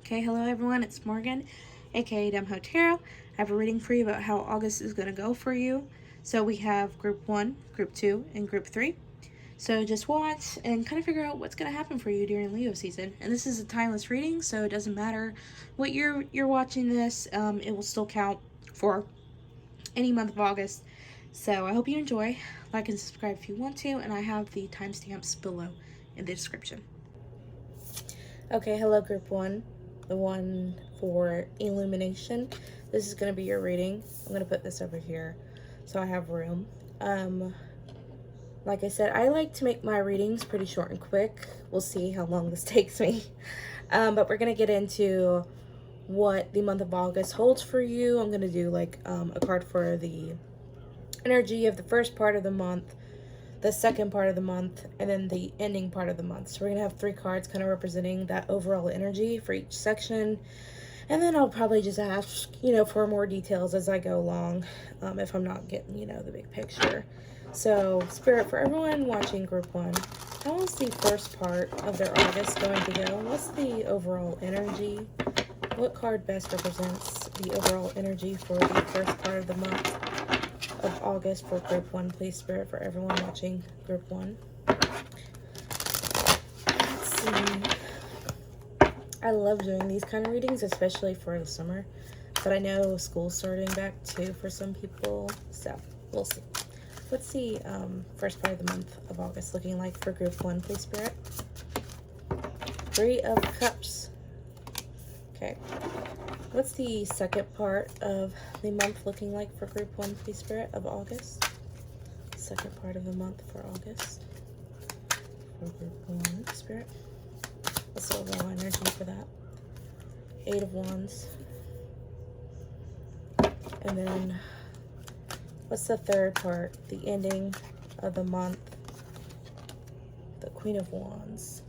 Okay, hello everyone, it's Morgan, aka dumbhoetarot. I have a reading for you about how August is going to go for you. So we have group 1, group 2, and group 3. So just watch and kind of figure out what's going to happen for you during Leo season. And this is a timeless reading, so it doesn't matter what year you're watching this, it will still count for any month of August. So I hope you enjoy. Like and subscribe if you want to, and I have the timestamps below in the description. Okay, hello group 1, the one for illumination. This is going to be your reading. I'm going to put this over here so I have room. Like I said, I like to make my readings pretty short and quick. We'll see how long this takes me. But we're going to get into what the month of August holds for you. I'm going to do like a card for the energy of the first part of the month, the second part of the month, and then the ending part of the month. So we're gonna have 3 cards kind of representing that overall energy for each section, and then I'll probably just ask for more details as I go along, if I'm not getting the big picture. So Spirit, for everyone watching group 1, how is the first part of their August going to go? What's the overall energy? What card best represents the overall energy for the first part of the month of August for group 1, please, Spirit, for everyone watching group 1. Let's see. I love doing these kind of readings, especially for the summer, but I know school's starting back too for some people, so we'll see. What's the first part of the month of August looking like for group 1, please, Spirit? 3 of Cups. Okay. What's the second part of the month looking like for group 1, please, Spirit, of August? Second part of the month for August for group 1, Spirit. What's the overall energy for that? 8 of Wands. And then what's the third part, the ending of the month? The Queen of Wands.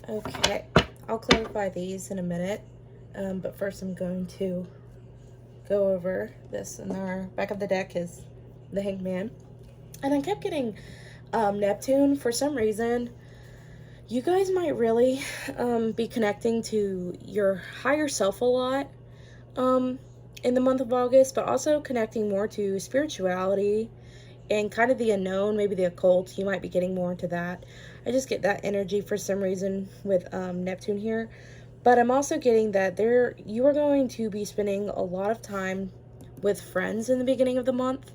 Okay, I'll clarify these in a minute. But first I'm going to go over this. In our back of the deck is the Hanged Man. And I kept getting Neptune. For some reason, you guys might really be connecting to your higher self a lot in the month of August, but also connecting more to spirituality and kind of the unknown, maybe the occult. You might be getting more into that. I just get that energy for some reason with Neptune here. But I'm also getting that you are going to be spending a lot of time with friends in the beginning of the month.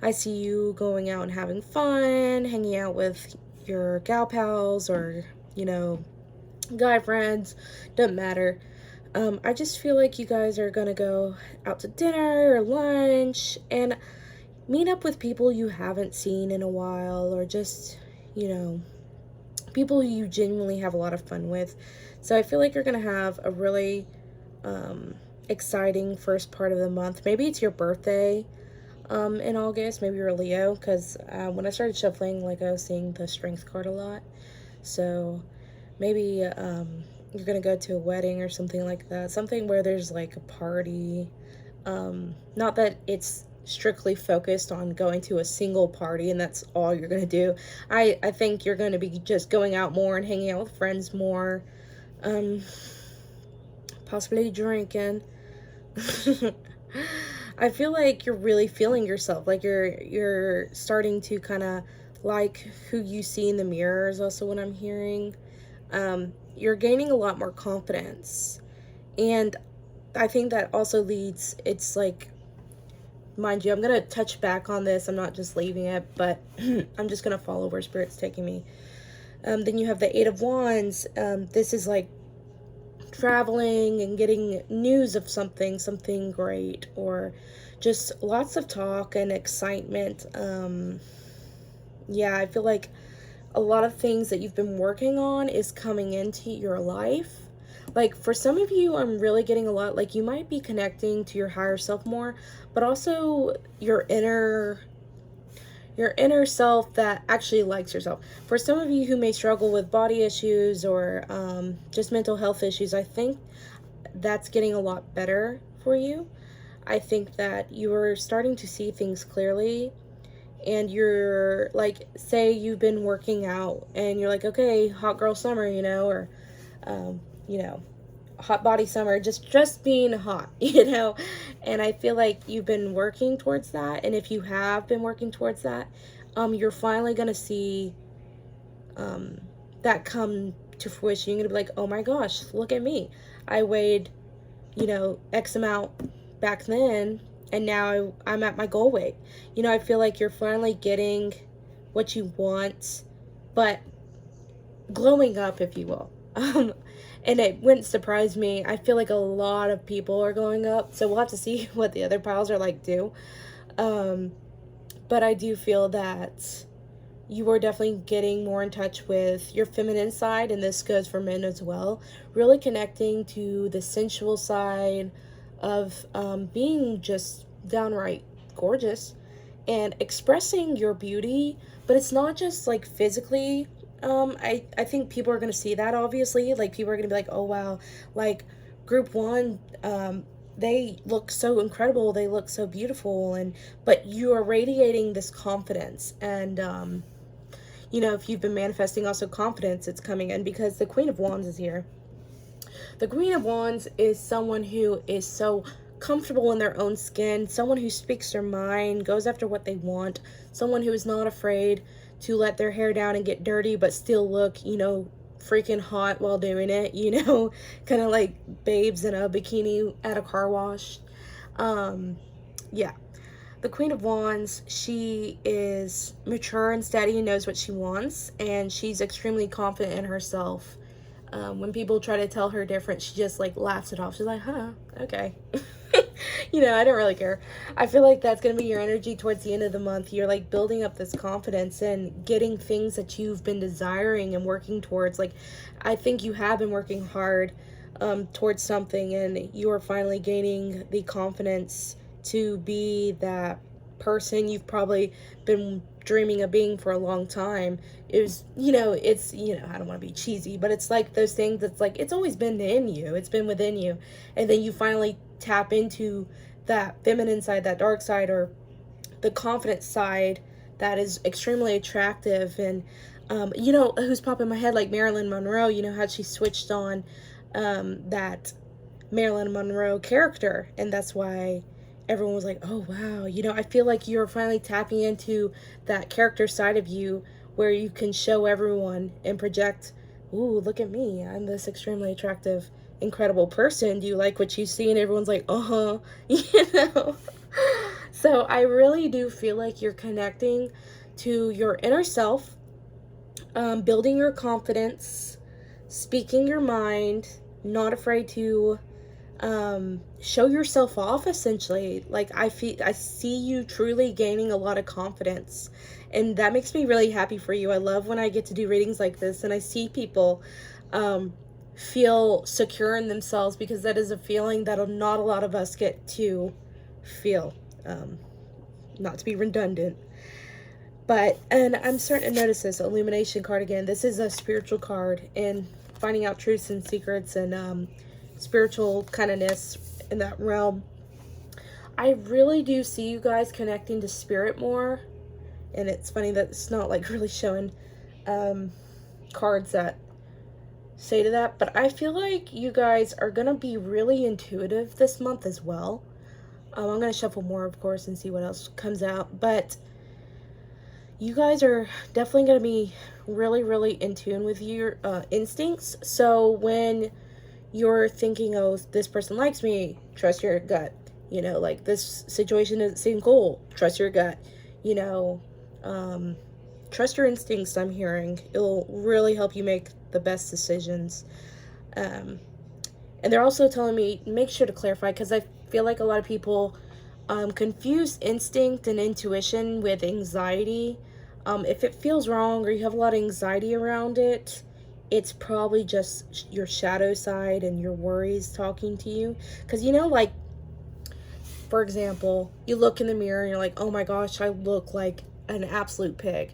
I see you going out and having fun, hanging out with your gal pals or, guy friends. Doesn't matter. I just feel like you guys are going to go out to dinner or lunch and meet up with people you haven't seen in a while, or just, people you genuinely have a lot of fun with. So I feel like you're going to have a really exciting first part of the month. Maybe it's your birthday in August. Maybe you're a Leo, because when I started shuffling, I was seeing the Strength card a lot. So maybe you're going to go to a wedding or something like that. Something where there's a party. Not that it's strictly focused on going to a single party and that's all you're going to do. I think you're going to be just going out more and hanging out with friends more. Possibly drinking. I feel like you're really feeling yourself. Like you're starting to kind of like who you see in the mirror is also what I'm hearing. You're gaining a lot more confidence. And I think that also leads, it's mind you, I'm going to touch back on this. I'm not just leaving it, but I'm just going to follow where Spirit's taking me. Then you have the 8 of Wands. This is traveling and getting news of something great, or just lots of talk and excitement. Yeah, I feel like a lot of things that you've been working on is coming into your life. For some of you, I'm really getting a lot, you might be connecting to your higher self more, but also your inner self that actually likes yourself. For some of you who may struggle with body issues or just mental health issues, I think that's getting a lot better for you. I think that you are starting to see things clearly, and you're say you've been working out and you're okay, hot girl summer, or you know, hot body summer, just being hot, you know. And I feel like you've been working towards that, and if you have been working towards that, you're finally gonna see that come to fruition. You're gonna be like, oh my gosh, look at me, I weighed, you know, X amount back then, and now I'm at my goal weight. You know, I feel like you're finally getting what you want, but glowing up, if you will. And it wouldn't surprise me. I feel like a lot of people are going up, so we'll have to see what the other piles are like too. But I do feel that you are definitely getting more in touch with your feminine side, and this goes for men as well. Really connecting to the sensual side of being just downright gorgeous and expressing your beauty, but it's not just like physically. I think people are going to see that, obviously. Like, people are going to be like, oh wow, like group one, they look so incredible, they look so beautiful, and but you are radiating this confidence. And you know, if you've been manifesting also confidence, it's coming in because the Queen of Wands is here. The Queen of Wands is someone who is so comfortable in their own skin, someone who speaks their mind, goes after what they want, someone who is not afraid to let their hair down and get dirty but still look, you know, freaking hot while doing it, you know, kind of like babes in a bikini at a car wash. Yeah. The Queen of Wands, she is mature and steady and knows what she wants, and she's extremely confident in herself. When people try to tell her different, she just like laughs it off. She's like, huh, okay. You know, I don't really care. I feel like that's going to be your energy towards the end of the month. You're like building up this confidence and getting things that you've been desiring and working towards. Like, I think you have been working hard towards something, and you are finally gaining the confidence to be that person you've probably been dreaming of being for a long time. It was, you know, it's, you know, I don't want to be cheesy, but it's like those things that's like, it's always been in you, it's been within you, and then you finally tap into that feminine side, that dark side, or the confident side that is extremely attractive. And you know who's popping in my head, like Marilyn Monroe. You know how she switched on that Marilyn Monroe character, and that's why everyone was like, oh wow. You know, I feel like you're finally tapping into that character side of you where you can show everyone and project, ooh, look at me, I'm this extremely attractive, incredible person, do you like what you see? And everyone's like, uh-huh. You know. So I really do feel like you're connecting to your inner self, building your confidence, speaking your mind, not afraid to show yourself off, essentially. Like, I see you truly gaining a lot of confidence, and that makes me really happy for you. I love when I get to do readings like this and I see people feel secure in themselves, because that is a feeling that not a lot of us get to feel. Not to be redundant, but, and I'm starting to notice this illumination card again. This is a spiritual card, and finding out truths and secrets and spiritual kindness in that realm. I really do see you guys connecting to spirit more, and it's funny that it's not like really showing cards that say to that, but I feel like you guys are gonna be really intuitive this month as well. I'm gonna shuffle more, of course, and see what else comes out, but you guys are definitely gonna be really in tune with your instincts. So when you're thinking, oh, this person likes me, trust your gut. You know, like, this situation doesn't seem cool, trust your gut. You know, trust your instincts, I'm hearing. It'll really help you make the best decisions. And they're also telling me, make sure to clarify, because I feel like a lot of people confuse instinct and intuition with anxiety. If it feels wrong or you have a lot of anxiety around it, it's probably just your shadow side and your worries talking to you. Because, you know, like, for example, you look in the mirror and you're like, oh my gosh, I look like an absolute pig.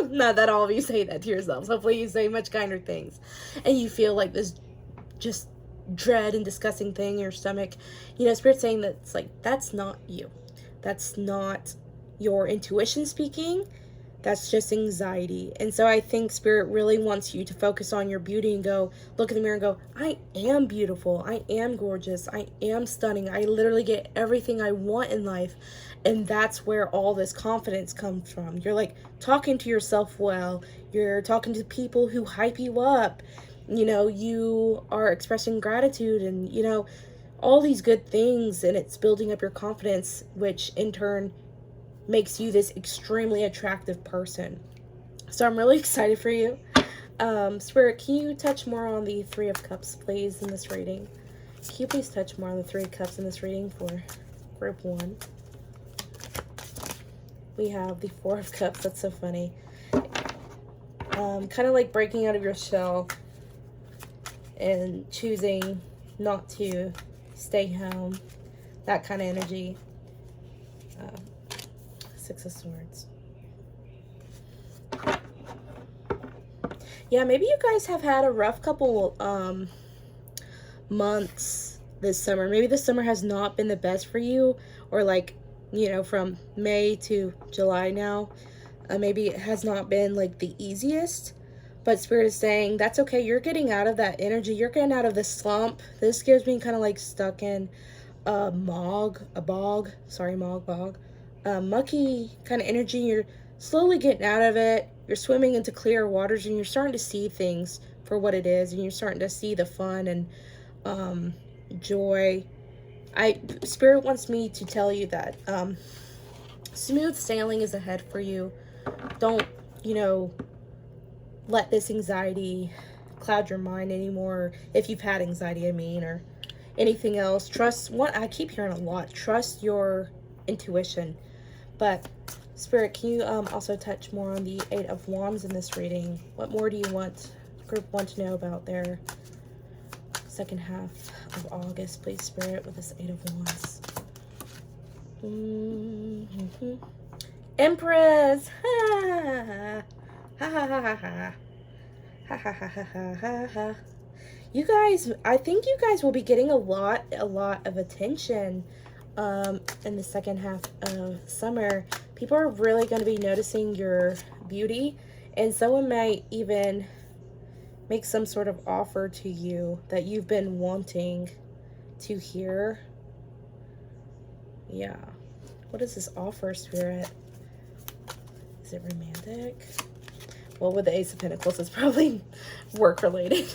Not that all of you say that to yourselves. Hopefully you say much kinder things. And you feel like this just dread and disgusting thing in your stomach. You know, Spirit's saying that it's like, that's not you. That's not your intuition speaking. That's just anxiety. And so I think Spirit really wants you to focus on your beauty and go, look in the mirror and go, I am beautiful. I am gorgeous. I am stunning. I literally get everything I want in life. And that's where all this confidence comes from. You're like talking to yourself well. You're talking to people who hype you up. You know, you are expressing gratitude and, you know, all these good things. And it's building up your confidence, which in turn makes you this extremely attractive person. So I'm really excited for you. Spirit, can you touch more on the Three of Cups, please, in this reading? Can you please touch more on the Three of Cups in this reading for group 1? We have the Four of Cups. That's so funny. Kind of like breaking out of your shell and choosing not to stay home. That kind of energy. Six of Swords. Yeah, maybe you guys have had a rough couple months this summer. Maybe this summer has not been the best for you, or like, you know, from May to July now. Maybe it has not been like the easiest, but Spirit is saying that's okay. You're getting out of that energy. You're getting out of the slump. This gives me kind of like stuck in a bog, mucky kind of energy. You're slowly getting out of it. You're swimming into clear waters, and you're starting to see things for what it is, and you're starting to see the fun and joy. Spirit wants me to tell you that smooth sailing is ahead for you. Don't, you know, let this anxiety cloud your mind anymore. If you've had anxiety, I mean, or anything else, trust what I keep hearing a lot. Trust your intuition. But Spirit, can you also touch more on the Eight of Wands in this reading? What more do you want group 1 to know about their second half of August, please, Spirit, with this Eight of Wands? Empress. Ha ha ha ha ha ha ha ha ha ha ha. You guys, I think you guys will be getting a lot of attention in the second half of summer. People are really going to be noticing your beauty, and someone might even make some sort of offer to you that you've been wanting to hear. Yeah. What is this offer, Spirit? Is it romantic? Well, with the Ace of Pentacles, it's probably work-related.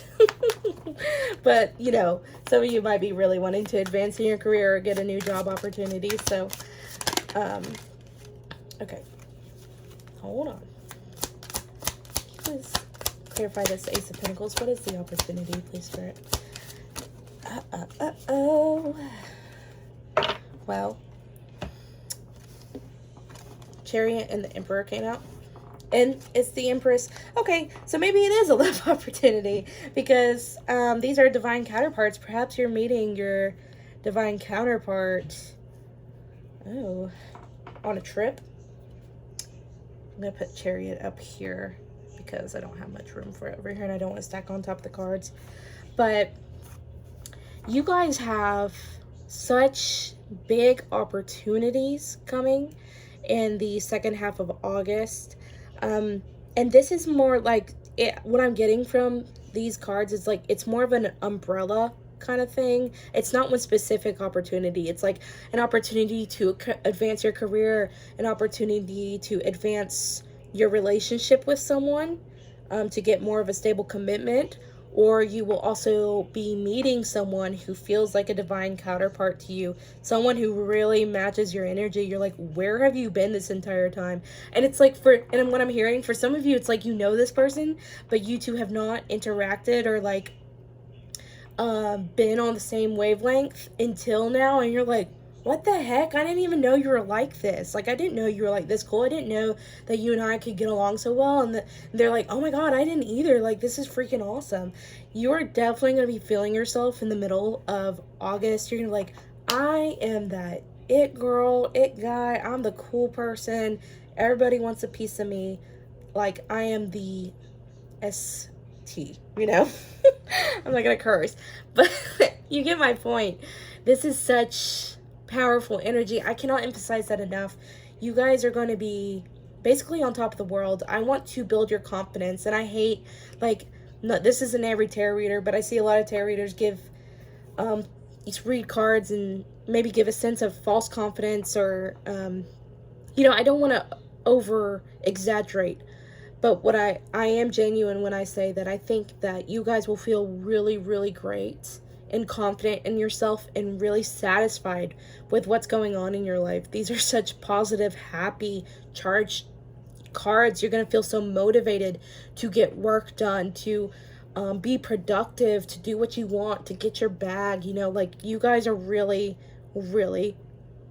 But, you know, some of you might be really wanting to advance in your career or get a new job opportunity. So, okay. Hold on. Please clarify this Ace of Pentacles. What is the opportunity, please, Spirit? Oh. Well, Chariot and the Emperor came out. And it's the Empress. Okay, so maybe it is a love opportunity because these are divine counterparts. Perhaps you're meeting your divine counterpart. Oh, on a trip. I'm going to put Chariot up here because I don't have much room for it over here and I don't want to stack on top of the cards. But you guys have such big opportunities coming in the second half of August. And this is more like what I'm getting from these cards is like it's more of an umbrella kind of thing. It's not one specific opportunity. It's like an opportunity to advance your career, an opportunity to advance your relationship with someone, to get more of a stable commitment, or you will also be meeting someone who feels like a divine counterpart to you, someone who really matches your energy. You're like, where have you been this entire time? And it's like, and what I'm hearing, for some of you, it's like you know this person, but you two have not interacted or like been on the same wavelength until now, and you're like, what the heck? I didn't even know you were like this. Like, I didn't know you were like this cool. I didn't know that you and I could get along so well. And they're like, oh my God, I didn't either. Like, this is freaking awesome. You're definitely going to be feeling yourself in the middle of August. You're going to be like, I am that it girl, it guy. I'm the cool person. Everybody wants a piece of me. Like, I am the ST, you know? I'm not going to curse. But you get my point. This is such powerful energy. I cannot emphasize that enough. You guys are going to be basically on top of the world. I want to build your confidence. And I hate, like, no, this isn't every tarot reader, but I see a lot of tarot readers give, read cards and maybe give a sense of false confidence or, I don't want to over exaggerate. But what I am genuine when I say that I think that you guys will feel really, really great and confident in yourself and really satisfied with what's going on in your life. These are such positive, happy, charged cards. You're going to feel so motivated to get work done, to be productive, to do what you want, to get your bag. Like, you guys are really, really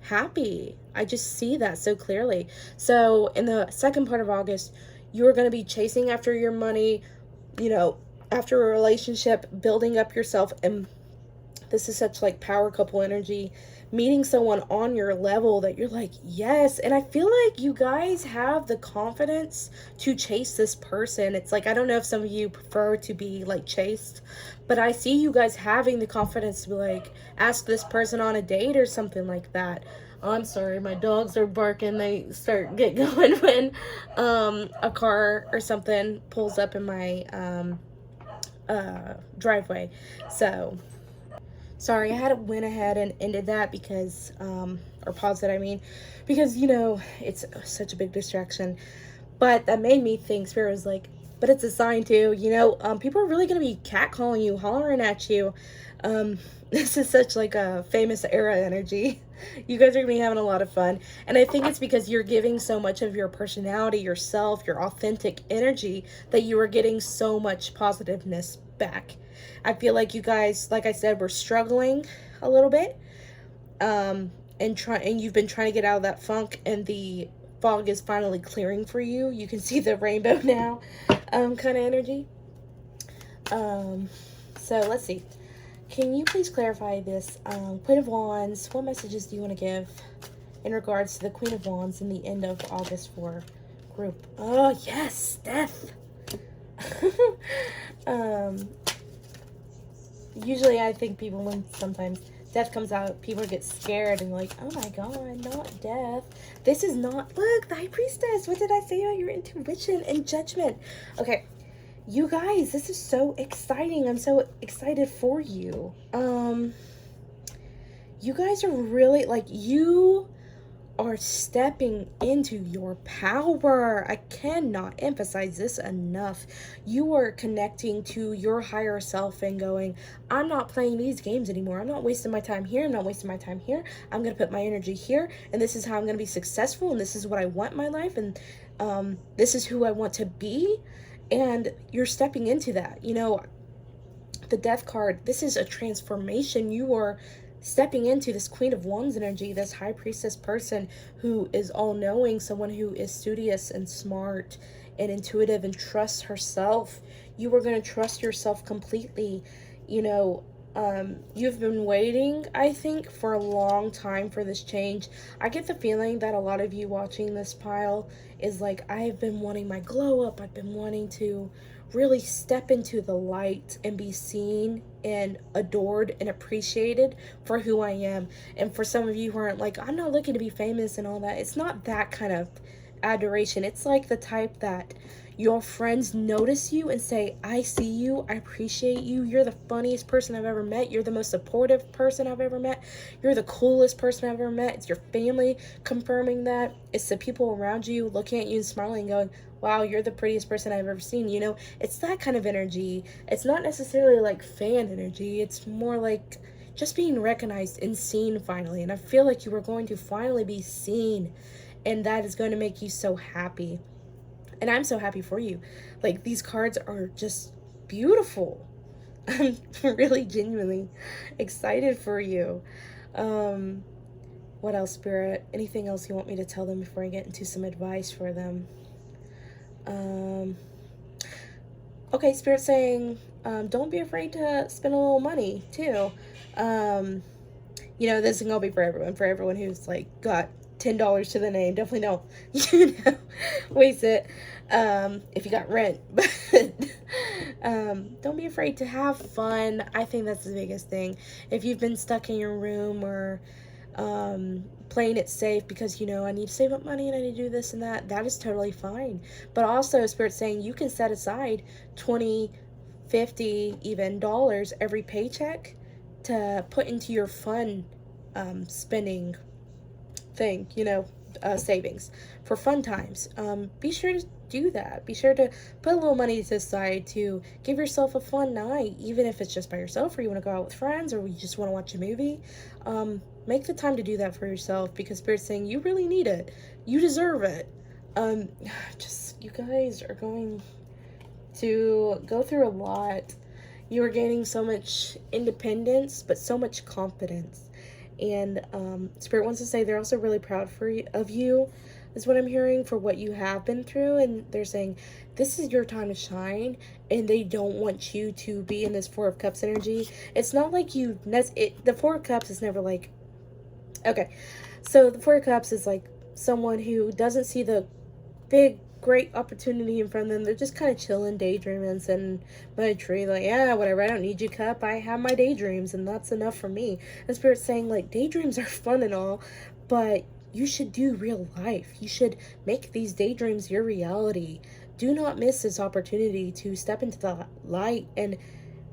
happy. I just see that so clearly. So in the second part of August, you're going to be chasing after your money, after a relationship, building up yourself. And this is such like power couple energy, meeting someone on your level that you're like, yes. And I feel like you guys have the confidence to chase this person. It's like, I don't know if some of you prefer to be like chased, but I see you guys having the confidence to like ask this person on a date or something like that. Oh, I'm sorry, my dogs are barking. They get going when a car or something pulls up in my driveway. So sorry, I had to went ahead and ended that because, or paused it, I mean, because, it's such a big distraction. But that made me think, Spirit was like, but it's a sign too, people are really going to be catcalling you, hollering at you. This is such like a famous era energy. You guys are going to be having a lot of fun. And I think it's because you're giving so much of your personality, yourself, your authentic energy, that you are getting so much positiveness back. I feel like you guys, like I said, were struggling a little bit. And you've been trying to get out of that funk, and the fog is finally clearing for you. You can see the rainbow now, kind of energy. So let's see. Can you please clarify this? Queen of Wands, what messages do you want to give in regards to the Queen of Wands in the end of August for group? Oh, yes, death. Usually I think people, when sometimes death comes out, people get scared and like, oh my god, not death. This is not, look, the High Priestess. What did I say about your intuition and judgment? Okay. You guys, this is so exciting. I'm so excited for you. You guys are really, like, you are stepping into your power. I cannot emphasize this enough. You are connecting to your higher self and going, I'm not playing these games anymore. I'm not wasting my time here. I'm not wasting my time here. I'm going to put my energy here, and this is how I'm going to be successful, and this is what I want in my life, and this is who I want to be. And you're stepping into that. The Death card, this is a transformation. You are stepping into this Queen of Wands energy, this High Priestess person who is all-knowing, someone who is studious and smart and intuitive and trusts herself. You are going to trust yourself completely. You've been waiting, I think, for a long time for this change. I get the feeling that a lot of you watching this pile is like, I've been wanting my glow up. I've been wanting to really step into the light and be seen and adored and appreciated for who I am. And for some of you who aren't like, I'm not looking to be famous and all that, it's not that kind of adoration. It's like the type that your friends notice you and say, I see you, I appreciate you, you're the funniest person I've ever met, you're the most supportive person I've ever met, you're the coolest person I've ever met. It's your family confirming that. It's the people around you looking at you and smiling and going, wow, you're the prettiest person I've ever seen. It's that kind of energy. It's not necessarily like fan energy. It's more like just being recognized and seen finally. And I feel like you are going to finally be seen, and that is going to make you so happy. And I'm so happy for you. Like, these cards are just beautiful. I'm really genuinely excited for you. What else, Spirit? Anything else you want me to tell them before I get into some advice for them? Okay, Spirit saying, don't be afraid to spend a little money, too. This is going to be for everyone. For everyone who's, like, got $10 to the name. Definitely don't, waste it. If you got rent. But don't be afraid to have fun. I think that's the biggest thing. If you've been stuck in your room or playing it safe because, you know, I need to save up money and I need to do this and that. That is totally fine. But also, Spirit's saying you can set aside 20, 50, even dollars every paycheck to put into your fun spending thing, you know, savings for fun times. Be sure to do that. Be sure to put a little money to the side to give yourself a fun night, even if it's just by yourself or you want to go out with friends or you just want to watch a movie. Make the time to do that for yourself because Spirit's saying you really need it. You deserve it. Just, you guys are going to go through a lot. You are gaining so much independence, but so much confidence. And Spirit wants to say they're also really proud of you, is what I'm hearing, for what you have been through. And they're saying this is your time to shine, and they don't want you to be in this Four of Cups energy. It's not like the Four of Cups is never like, okay, so the Four of Cups is like someone who doesn't see the big great opportunity in front of them. They're just kind of chilling, daydreaming, sitting by a tree, like, yeah, whatever, I don't need you, cup, I have my daydreams and that's enough for me. And Spirit's saying, like, daydreams are fun and all, but you should do real life. You should make these daydreams your reality. Do not miss this opportunity to step into the light and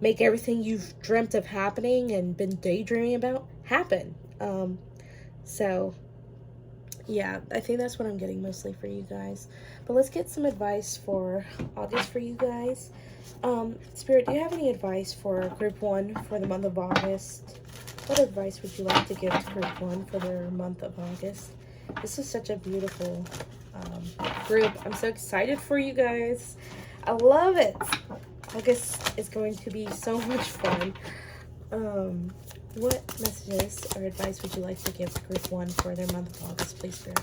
make everything you've dreamt of happening and been daydreaming about happen. So yeah, I think that's what I'm getting mostly for you guys. But let's get some advice for August for you guys. Spirit, do you have any advice for Group 1 for the month of August? What advice would you like to give to Group 1 for their month of August? This is such a beautiful group. I'm so excited for you guys. I love it. August is going to be so much fun. What messages or advice would you like to give to Group 1 for their month of August, please, Spirit?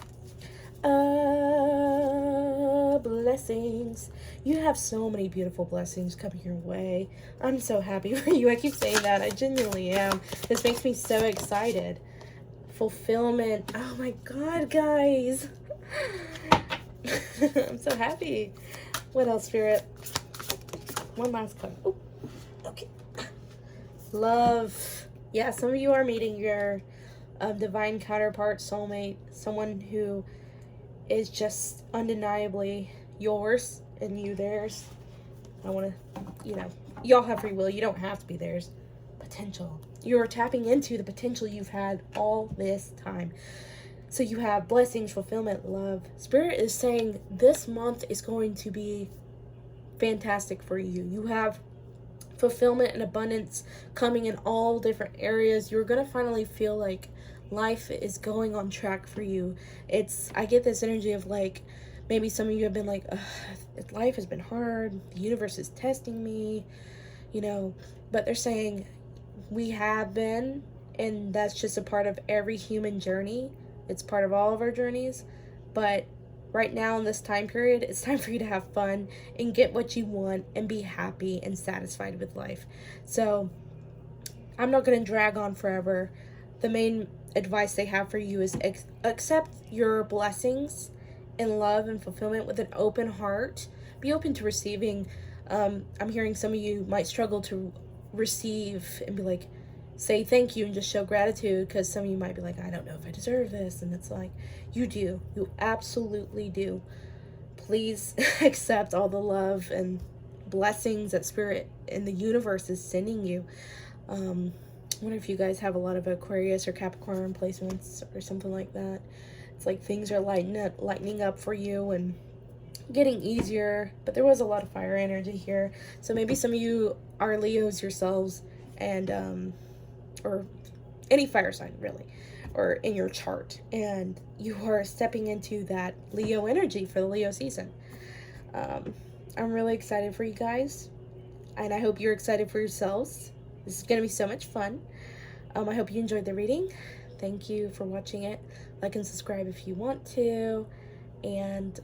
Blessings. You have so many beautiful blessings coming your way. I'm so happy for you. I keep saying that. I genuinely am. This makes me so excited. Fulfillment. Oh my God, guys. I'm so happy. What else, Spirit? One last card. Oh, okay. Love. Yeah, some of you are meeting your divine counterpart, soulmate, someone who is just undeniably yours and you theirs. I want to, you know, y'all have free will. You don't have to be theirs. Potential. You're tapping into the potential you've had all this time. So you have blessings, fulfillment, love. Spirit is saying this month is going to be fantastic for you. You have fulfillment and abundance coming in all different areas. You're gonna finally feel like life is going on track for you. I get this energy of like, maybe some of you have been like, life has been hard, the universe is testing me, you know, but they're saying we have been, and that's just a part of every human journey. It's part of all of our journeys, but right now in this time period, it's time for you to have fun and get what you want and be happy and satisfied with life. So I'm not going to drag on forever. The main advice they have for you is accept your blessings and love and fulfillment with an open heart. Be open to receiving. I'm hearing some of you might struggle to receive and be like, say thank you and just show gratitude, because some of you might be like, I don't know if I deserve this. And it's like, you do. You absolutely do. Please accept all the love and blessings that Spirit and the universe is sending you. I wonder if you guys have a lot of Aquarius or Capricorn placements or something like that. It's like things are lightening up for you and getting easier, but there was a lot of fire energy here. So maybe some of you are Leos yourselves, and or any fire sign really, or in your chart, and you are stepping into that Leo energy for the Leo season. I'm really excited for you guys, and I hope you're excited for yourselves. This is going to be so much fun. I hope you enjoyed the reading. Thank you for watching it. Like and subscribe if you want to, and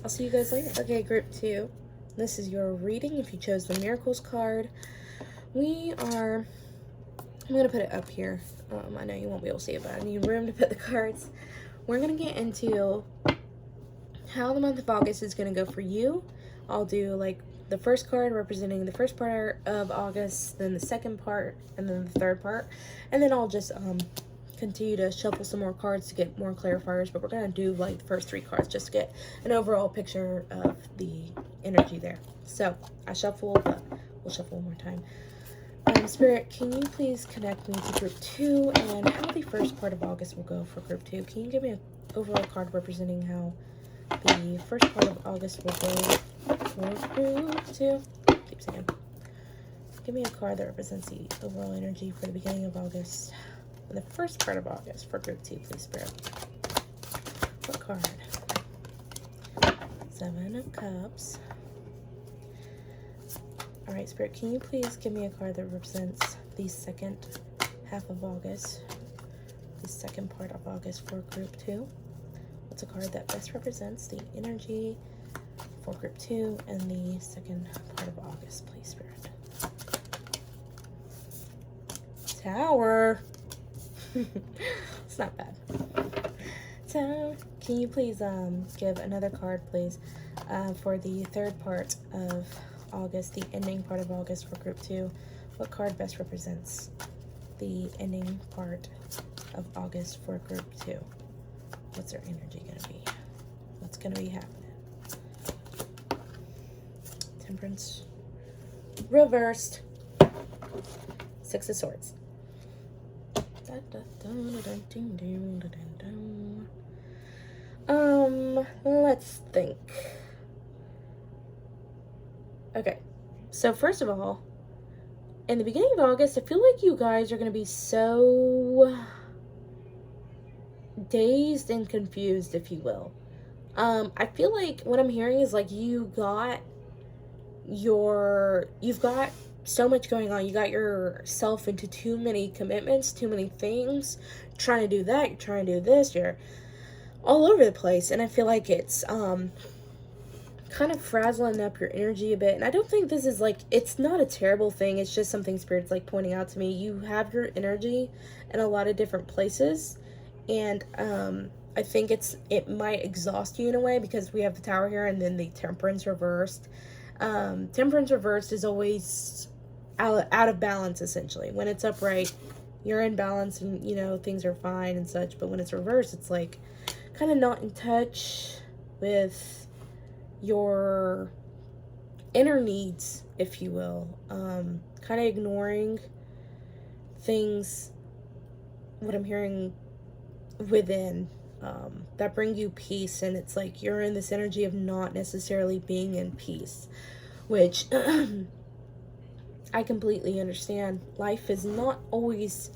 I'll see you guys later. Okay, Group 2. This is your reading if you chose the Miracles card. I'm going to put it up here. I know you won't be able to see it, but I need room to put the cards. We're going to get into how the month of August is going to go for you. I'll do like the first card representing the first part of August, then the second part, and then the third part. And then I'll just continue to shuffle some more cards to get more clarifiers, but we're going to do like the first 3 cards just to get an overall picture of the energy there. So I shuffle, but we'll shuffle one more time. Spirit, can you please connect me to group 2 and how the first part of August will go for group 2? Can you give me an overall card representing how the first part of August will go for group 2? Keep saying. Give me a card that represents the overall energy for the beginning of August. And the first part of August for group 2, please, Spirit. What card? 7 of Cups. Alright, Spirit, can you please give me a card that represents the second half of August? The second part of August for group 2. What's a card that best represents the energy for group 2 and the second part of August, please, Spirit? Tower. It's not bad. So, can you please give another card, please, for the third part of August, the ending part of August for group 2? What card best represents the ending part of August for group 2? What's their energy going to be? What's going to be happening? Temperance reversed. 6 of Swords. Let's think. Okay, so first of all, in the beginning of August, I feel like you guys are going to be so dazed and confused, if you will. I feel like what I'm hearing is like you've got so much going on. You got yourself into too many commitments, too many things, trying to do that, you're trying to do this, you're all over the place, and I feel like it's kind of frazzling up your energy a bit. And I don't think this is like, it's not a terrible thing, it's just something Spirit's like pointing out to me. You have your energy in a lot of different places, and I think it might exhaust you in a way, because we have the Tower here and then the Temperance reversed. Temperance reversed is always out of balance, essentially. When it's upright, you're in balance and, you know, things are fine and such. But when it's reversed, it's like kind of not in touch with your inner needs, if you will. Kind of ignoring things, what I'm hearing within, that bring you peace. And it's like you're in this energy of not necessarily being in peace, which I completely understand. Life is not always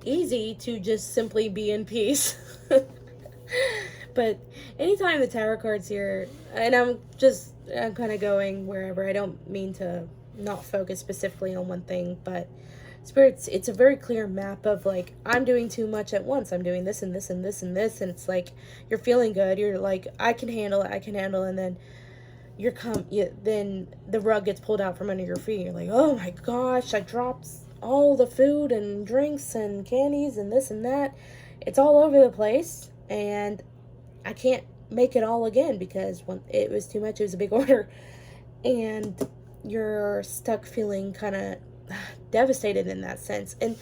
easy to just simply be in peace. But anytime the Tower card's here, and I'm kind of going wherever, I don't mean to not focus specifically on one thing, but Spirits, it's a very clear map of like, I'm doing too much at once. I'm doing this and this and this and this, and it's like you're feeling good. You're like, I can handle it, and then then the rug gets pulled out from under your feet. You're like, oh my gosh, I dropped all the food and drinks and candies and this and that. It's all over the place, and I can't make it all again because when it was too much. It was a big order, and you're stuck feeling kind of devastated in that sense. And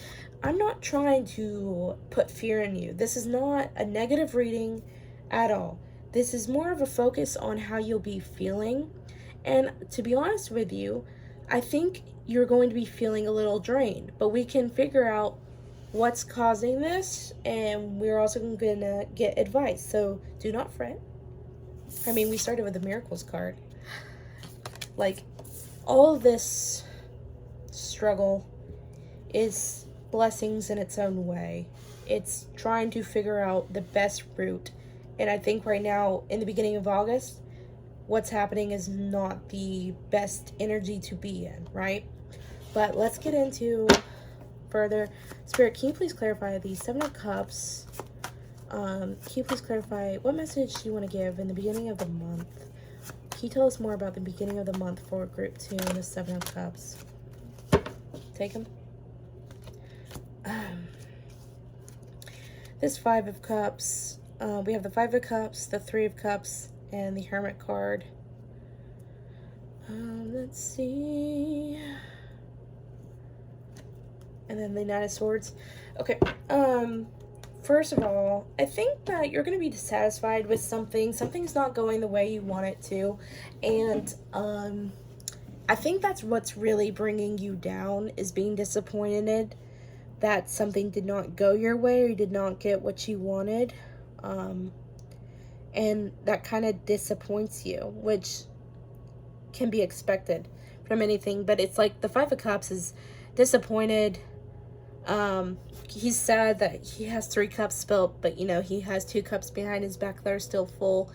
I'm not trying to put fear in you. This is not a negative reading at all. This is more of a focus on how you'll be feeling. And to be honest with you, I think you're going to be feeling a little drained, but we can figure out what's causing this, and we're also going to get advice. So do not fret. I mean, we started with the Miracles card. Like, all of this struggle is blessings in its own way. It's trying to figure out the best route. And I think right now, in the beginning of August, what's happening is not the best energy to be in, right? But let's get into further. Spirit, can you please clarify the 7 of Cups? Can you please clarify what message do you want to give in the beginning of the month? Can you tell us more about the beginning of the month for group 2 and the 7 of Cups? Take them. This 5 of Cups. We have the 5 of Cups, the 3 of Cups, and the Hermit card. Let's see. And then the Knight of Swords. Okay. first of all, I think that you're going to be dissatisfied with something. Something's not going the way you want it to. And I think that's what's really bringing you down, is being disappointed that something did not go your way, or you did not get what you wanted. And that kind of disappoints you, which can be expected from anything. But it's like the Five of Cups is disappointed. He's sad that he has 3 cups spilt, but he has 2 cups behind his back that are still full.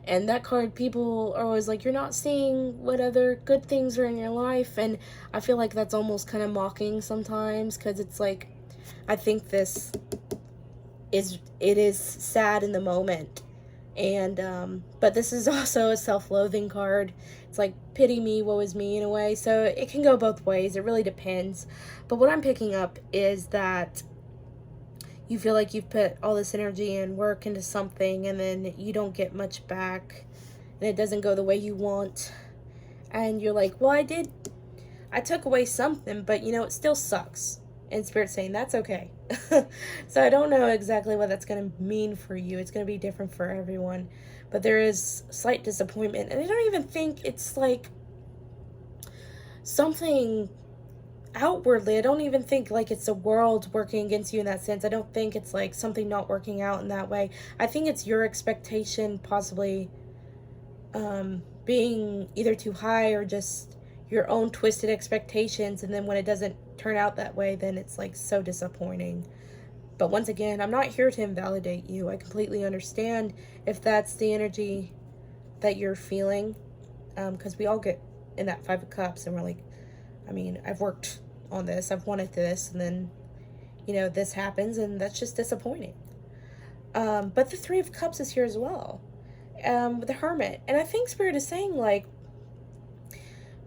And that card, people are always like, you're not seeing what other good things are in your life. And I feel like that's almost kind of mocking sometimes, because it's like, I think it is sad in the moment. And but this is also a self-loathing card. It's like, pity me, woe is me, in a way. So it can go both ways. It really depends. But what I'm picking up is that you feel like you've put all this energy and work into something, and then you don't get much back, and it doesn't go the way you want. And you're like, well, I took away something, but it still sucks. And Spirit's saying that's okay. So I don't know exactly what that's going to mean for you. It's going to be different for everyone. But there is slight disappointment. And I don't even think it's like something outwardly. I don't even think like it's the world working against you in that sense. I don't think it's like something not working out in that way. I think it's your expectation possibly being either too high, or just your own twisted expectations, and then when it doesn't turn out that way, then it's like so disappointing. But once again, I'm not here to invalidate you. I completely understand if that's the energy that you're feeling, because we all get in that Five of Cups, and we're like, I've worked on this, I've wanted this, and then this happens, and that's just disappointing. But the Three of Cups is here as well, with the Hermit. And I think Spirit is saying, like,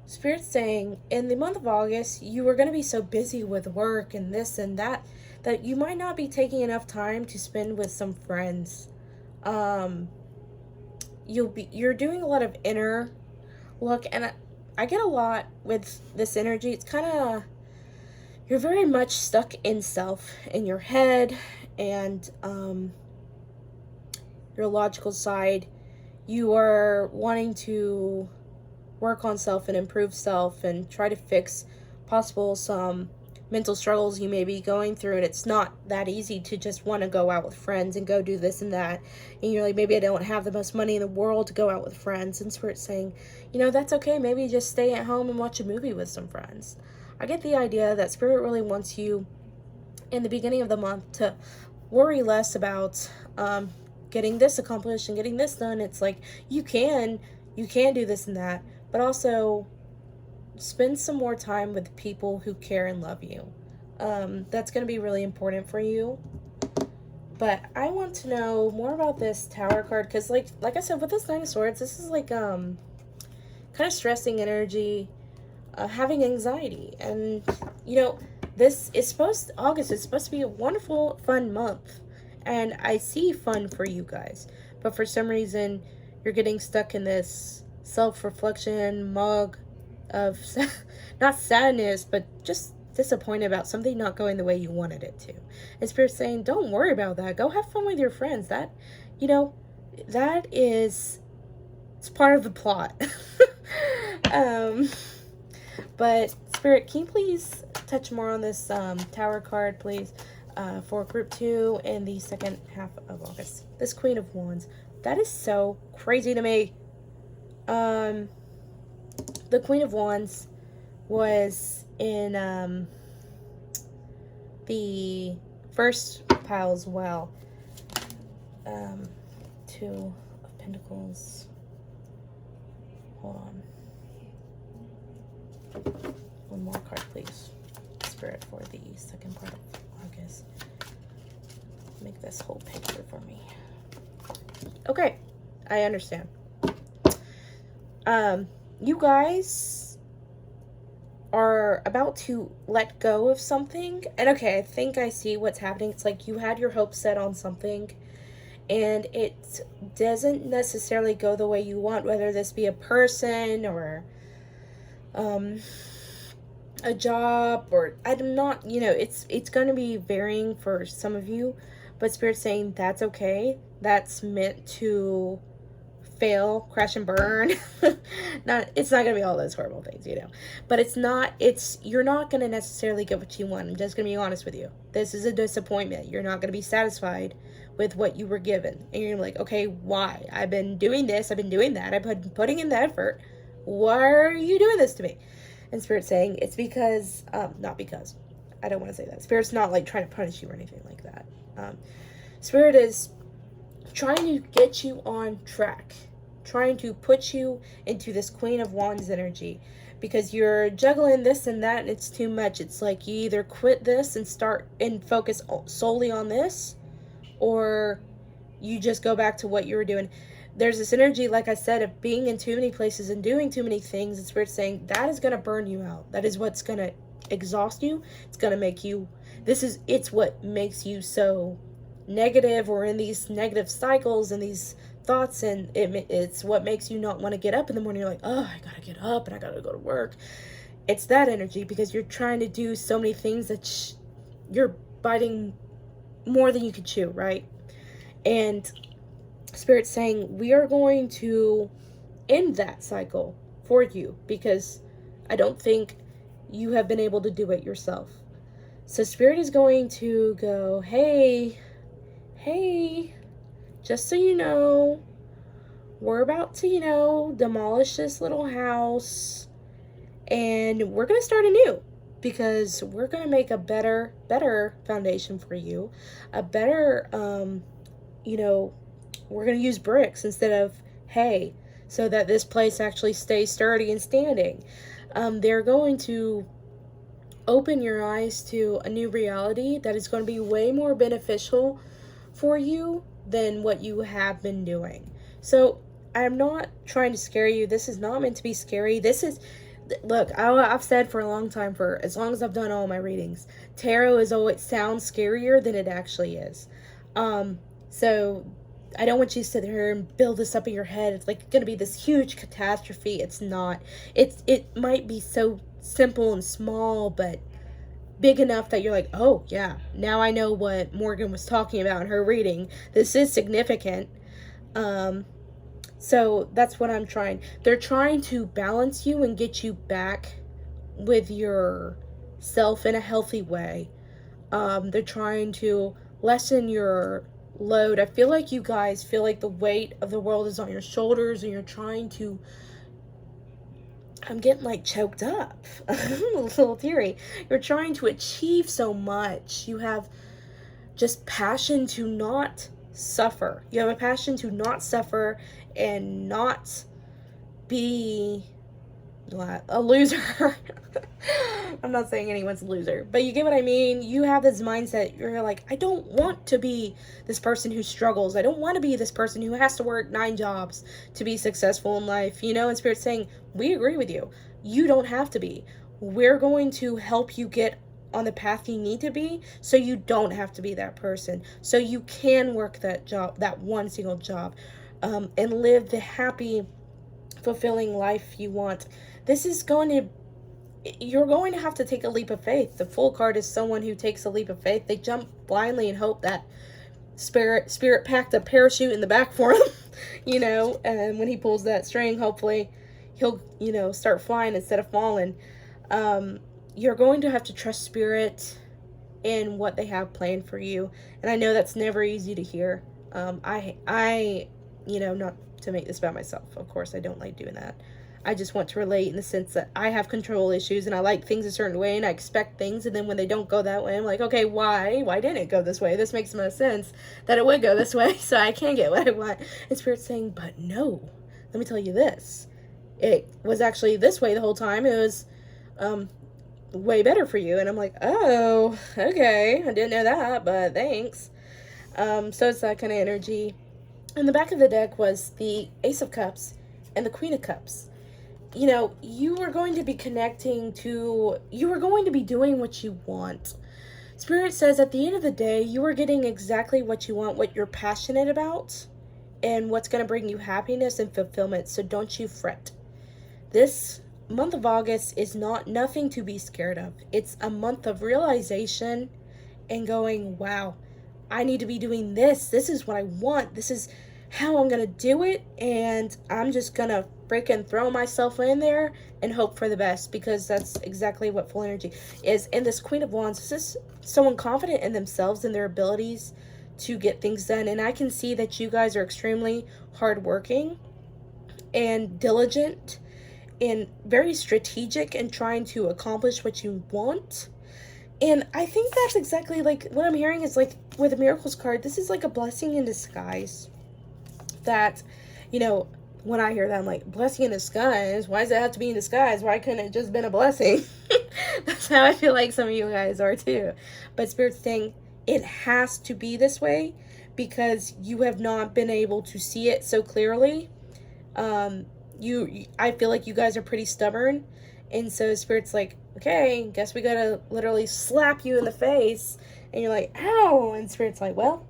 Spirit's saying in the month of August, you are going to be so busy with work and this and that, that you might not be taking enough time to spend with some friends. You're doing a lot of inner look, and I get a lot with this energy. It's kind of, you're very much stuck in self, in your head, and your logical side. You are wanting to work on self and improve self and try to fix possible some mental struggles you may be going through. And it's not that easy to just want to go out with friends and go do this and that. And you're like, maybe I don't have the most money in the world to go out with friends. And Spirit's saying, that's okay. Maybe just stay at home and watch a movie with some friends. I get the idea that Spirit really wants you in the beginning of the month to worry less about getting this accomplished and getting this done. It's like, you can do this and that, but also spend some more time with people who care and love you. That's going to be really important for you. But I want to know more about this Tower card, because like I said, with this Nine of Swords, this is like kind of stressing energy, having anxiety. And this is August is supposed to be a wonderful, fun month, and I see fun for you guys, but for some reason you're getting stuck in this self-reflection mug of not sadness, but just disappointed about something not going the way you wanted it to. And Spirit's saying, don't worry about that. Go have fun with your friends. That, that is, it's part of the plot. But Spirit, can you please touch more on this Tower card, please, for group 2 in the second half of August? This Queen of Wands. That is so crazy to me. The Queen of Wands was in the first pile as well. Two of Pentacles. Hold on. One more card, please. Spirit, for the second part of August. Make this whole picture for me. Okay, I understand. You guys are about to let go of something. And okay, I think I see what's happening. It's like you had your hopes set on something, and it doesn't necessarily go the way you want, whether this be a person or a job, or I'm not, it's going to be varying for some of you, but Spirit's saying that's okay. That's meant to fail, crash and burn. It's not gonna be all those horrible things, but you're not gonna necessarily get what you want. I'm just gonna be honest with you. This is a disappointment. You're not gonna be satisfied with what you were given, and you're like, okay, why? I've been doing this, I've been doing that, I've been putting in the effort. Why are you doing this to me? And Spirit's saying it's because, not because, I don't want to say that. Spirit's not like trying to punish you or anything like that. Spirit is trying to get you on track, trying to put you into this Queen of Wands energy, because you're juggling this and that and it's too much. It's like you either quit this and start and focus solely on this, or you just go back to what you were doing. There's this energy, like I said, of being in too many places and doing too many things, and Spirit's saying that is going to burn you out. That is what's going to exhaust you. It's going to make you, it's what makes you so negative, or in these negative cycles and these thoughts, and it's what makes you not want to get up in the morning. You're like, oh, I gotta get up and I gotta go to work. It's that energy, because you're trying to do so many things that you're biting more than you can chew, right? And Spirit's saying we are going to end that cycle for you, because I don't think you have been able to do it yourself. So Spirit is going to go, hey, just so you know, we're about to, demolish this little house, and we're going to start anew, because we're going to make a better foundation for you, a better, we're going to use bricks instead of hay, so that this place actually stays sturdy and standing. They're going to open your eyes to a new reality that is going to be way more beneficial for you than what you have been doing. So I'm not trying to scare you. This is not meant to be scary. Look, I've said for a long time, for as long as I've done all my readings, tarot sounds scarier than it actually is. So I don't want you to sit here and build this up in your head. It's like going to be this huge catastrophe. It's not. It might be so simple and small, but big enough that you're like, oh yeah, now I know what Morgan was talking about in her reading. This is significant. So that's what I'm trying. They're trying to balance you and get you back with yourself in a healthy way. They're trying to lessen your load. I feel like you guys feel like the weight of the world is on your shoulders, and you're trying to, I'm getting like choked up. I'm a little teary. You're trying to achieve so much. You have just passion to not suffer. You have a passion to not suffer and not be a loser. I'm not saying anyone's a loser, but you get what I mean. You have this mindset. You're like, I don't want to be this person who struggles. I don't want to be this person who has to work 9 jobs to be successful in life, and Spirit's saying, we agree with you. You don't have to be. We're going to help you get on the path you need to be, so you don't have to be that person, so you can work that job, that one single job, and live the happy, fulfilling life you want. You're going to have to take a leap of faith. The Fool card is someone who takes a leap of faith. They jump blindly and hope that spirit packed a parachute in the back for him, and when he pulls that string, hopefully he'll, start flying instead of falling. You're going to have to trust Spirit in what they have planned for you. And I know that's never easy to hear. I not to make this about myself. Of course, I don't like doing that. I just want to relate in the sense that I have control issues, and I like things a certain way, and I expect things, and then when they don't go that way, I'm like, okay, why didn't it go this way? This makes no sense that it would go this way, so I can get what I want. And Spirit's saying, but no, let me tell you this. It was actually this way the whole time. It was way better for you. And I'm like, oh, okay, I didn't know that, but thanks. So it's that kind of energy. In the back of the deck was the Ace of Cups and the Queen of Cups. You are going to be you are going to be doing what you want. Spirit says at the end of the day, you are getting exactly what you want, what you're passionate about, and what's going to bring you happiness and fulfillment. So don't you fret. This month of August is nothing to be scared of. It's a month of realization and going, wow, I need to be doing this. This is what I want. This is how I'm going to do it. And I'm just going to freaking throw myself in there and hope for the best, because that's exactly what full energy is. And this Queen of Wands, this is someone confident in themselves and their abilities to get things done. And I can see that you guys are extremely hardworking and diligent and very strategic in trying to accomplish what you want. And I think that's exactly like what I'm hearing is like with the Miracles card, this is like a blessing in disguise. That, you know, when I hear that, I'm like, blessing in disguise? Why does it have to be in disguise? Why couldn't it just been a blessing? That's how I feel like some of you guys are too. But Spirit's saying it has to be this way because you have not been able to see it so clearly. I feel like you guys are pretty stubborn. And so Spirit's like, okay, guess we gotta literally slap you in the face. And you're like, ow. And Spirit's like, well,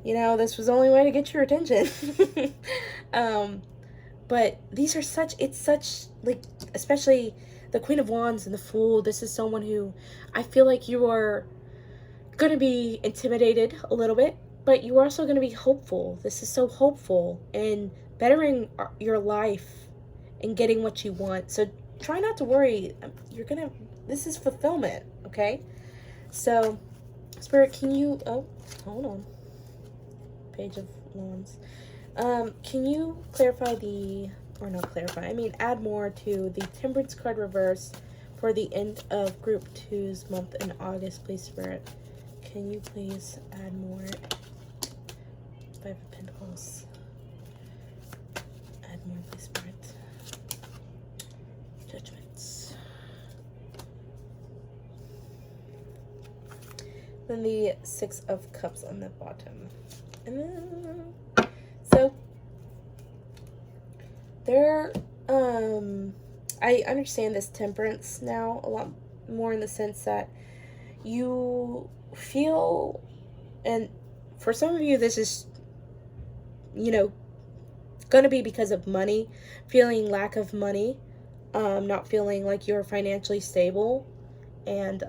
you know, this was the only way to get your attention. But these are it's such, like, especially the Queen of Wands and the Fool. This is someone who I feel like you are going to be intimidated a little bit, but you're also going to be hopeful. This is so hopeful and bettering your life and getting what you want. So try not to worry. This is fulfillment, okay? So, Spirit, can you, hold on. Page of Wands. Can you add more to the Temperance card reverse for the end of Group 2's month in August, please, Spirit? Can you please add more? Five of Pentacles. Add more, please, Spirit. Judgments. Then the Six of Cups on the bottom. And then, so there, I understand this Temperance now a lot more in the sense that you feel, and for some of you, this is, you know, going to be because of money, feeling lack of money, not feeling like you're financially stable, and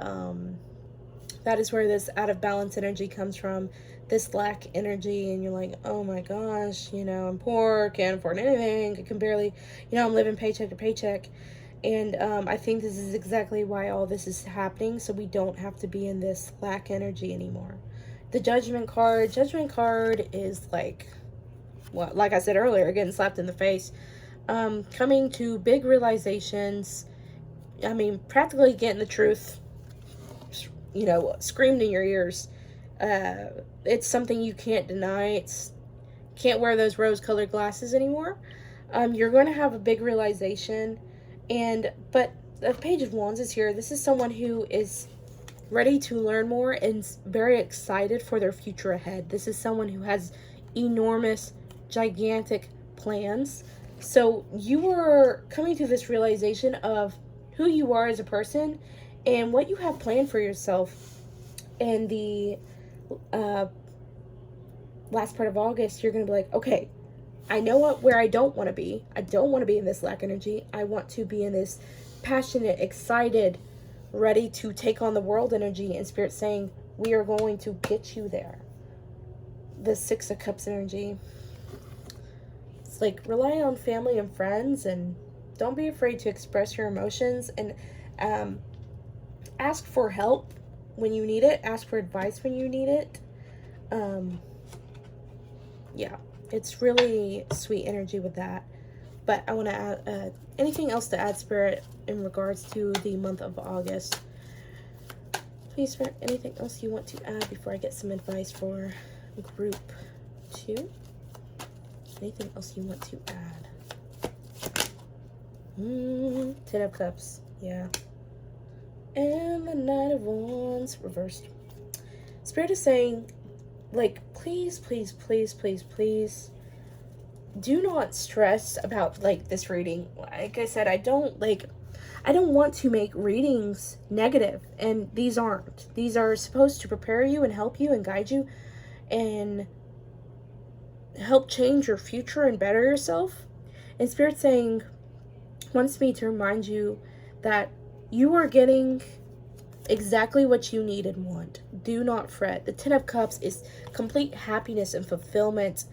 that is where this out of balance energy comes from, this lack energy, and you're like, oh my gosh, you know, I'm poor, can't afford anything, I can barely, you know, I'm living paycheck to paycheck. And I think this is exactly why all this is happening, so we don't have to be in this lack energy anymore. The Judgment card is like, well, like I said earlier, getting slapped in the face, coming to big realizations. I mean, practically getting the truth, you know, screamed in your ears. It's something you can't deny. Can't wear those rose-colored glasses anymore. You're going to have a big realization, but the Page of Wands is here. This is someone who is ready to learn more and very excited for their future ahead. This is someone who has enormous, gigantic plans. So you are coming to this realization of who you are as a person and what you have planned for yourself. And the last part of August, you're going to be like, okay, I know where I don't want to be. I don't want to be in this lack energy. I want to be in this passionate, excited, ready to take on the world energy. And Spirit saying, we are going to get you there. The Six of Cups energy. It's like, rely on family and friends, and don't be afraid to express your emotions, and ask for help when you need it. Ask for advice when you need it. Yeah, it's really sweet energy with that. But I want to add anything else to add, Spirit, in regards to the month of August. Please, Spirit, anything else you want to add before I get some advice for Group 2? Anything else you want to add? Ten of Cups, yeah. And the Knight of Wands reversed. Spirit is saying, like, please, please, please, please, please, do not stress about, like, this reading. Like I said, I don't want to make readings negative, and these aren't. These are supposed to prepare you and help you and guide you and help change your future and better yourself. And Spirit saying, wants me to remind you that you are getting exactly what you need and want. Do not fret. The Ten of Cups is complete happiness and fulfillment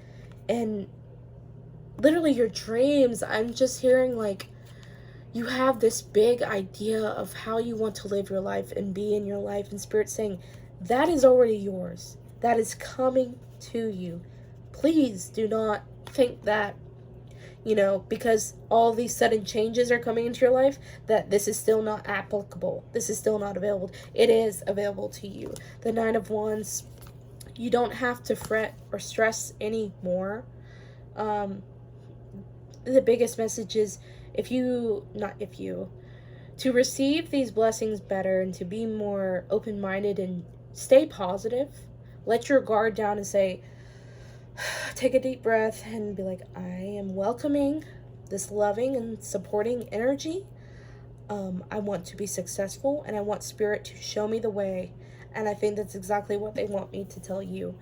and literally your dreams. I'm just hearing like you have this big idea of how you want to live your life and be in your life, and Spirit saying that is already yours. That is coming to you. Please do not think that, because all these sudden changes are coming into your life, that this is still not applicable. This is still not available. It is available to you. The Nine of Wands, you don't have to fret or stress anymore. The biggest message is to receive these blessings better and to be more open-minded and stay positive. Let your guard down and say, take a deep breath and be like, I am welcoming this loving and supporting energy. I want to be successful and I want Spirit to show me the way. And I think that's exactly what they want me to tell you.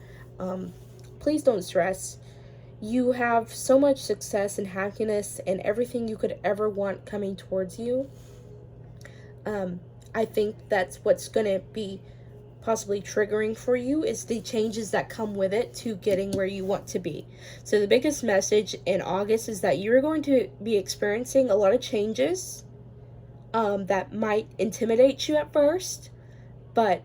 Please don't stress. You have so much success and happiness and everything you could ever want coming towards you. I think that's what's going to be possibly triggering for you is the changes that come with it to getting where you want to be. So the biggest message in August is that you're going to be experiencing a lot of changes that might intimidate you at first, but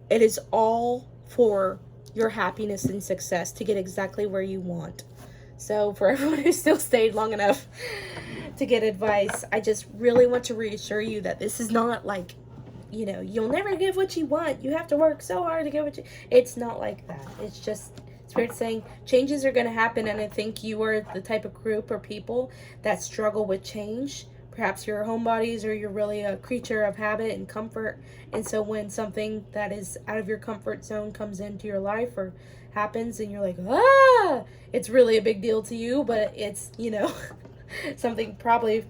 it is all for your happiness and success to get exactly where you want. So for everyone who still stayed long enough to get advice, I just really want to reassure you that this is not like, you'll never get what you want. You have to work so hard to get what you... It's not like that. It's just Spirit saying changes are going to happen, and I think you are the type of group or people that struggle with change. Perhaps you're homebodies or you're really a creature of habit and comfort, and so when something that is out of your comfort zone comes into your life or happens and you're like, it's really a big deal to you, but it's, something probably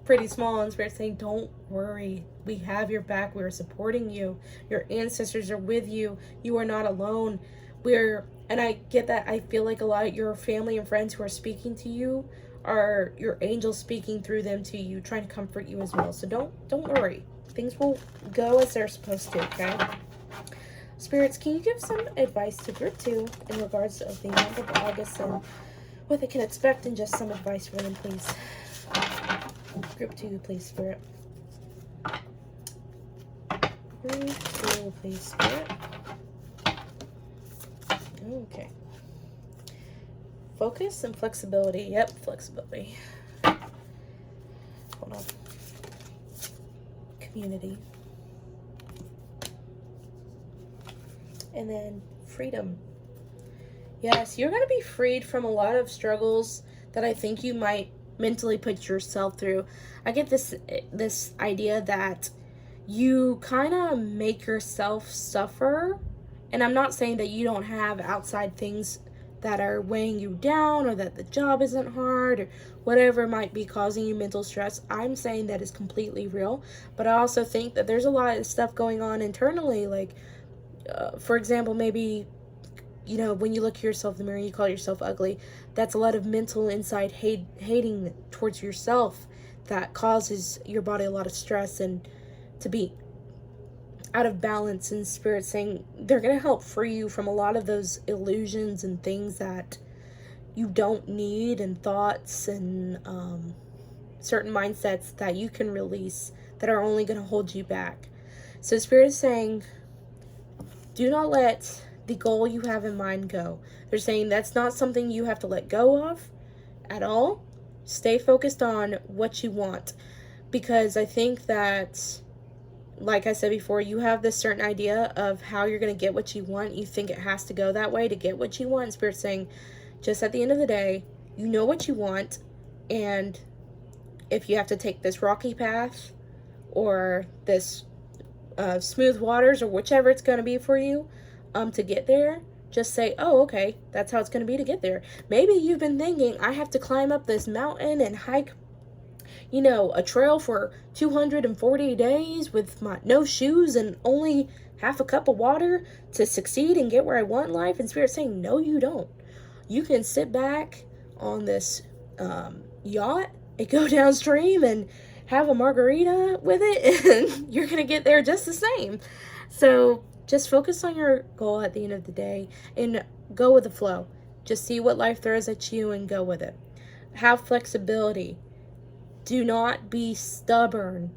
pretty small, and Spirit saying, don't worry. We have your back. We're supporting you. Your ancestors are with you. You are not alone. And I get that. I feel like a lot of your family and friends who are speaking to you are your angels speaking through them to you, trying to comfort you as well. So don't worry. Things will go as they're supposed to, okay? Spirits, can you give some advice to Group 2 in regards to the month of August and what they can expect, and just some advice for them, please? Group 2, please, Spirit. Group 2, please, Spirit. Okay. Focus and flexibility. Yep, flexibility. Hold on. Community. And then freedom. Yes, you're going to be freed from a lot of struggles that I think you might mentally put yourself through. I get this idea that you kind of make yourself suffer. And I'm not saying that you don't have outside things that are weighing you down, or that the job isn't hard, or whatever might be causing you mental stress. I'm saying that is completely real. But I also think that there's a lot of stuff going on internally. Like, for example, maybe, when you look at yourself in the mirror, you call yourself ugly. That's a lot of mental inside hating towards yourself that causes your body a lot of stress and to be out of balance. And Spirit saying they're going to help free you from a lot of those illusions and things that you don't need, and thoughts and certain mindsets that you can release that are only going to hold you back. So Spirit is saying, do not let the goal you have in mind go. They're saying that's not something you have to let go of at all. Stay focused on what you want, because I think that, like I said before, you have this certain idea of how you're going to get what you want. You think it has to go that way to get what you want. And Spirit's saying, just at the end of the day, you know what you want, and if you have to take this rocky path or this smooth waters or whichever it's going to be for you to get there, just say, oh, okay, that's how it's going to be to get there. Maybe you've been thinking, I have to climb up this mountain and hike, a trail for 240 days with no shoes and only half a cup of water to succeed and get where I want in life. And Spirit's saying, no, you don't. You can sit back on this yacht and go downstream and have a margarita with it, and you're gonna get there just the same. So just focus on your goal at the end of the day and go with the flow. Just see what life throws at you and go with it. Have flexibility. Do not be stubborn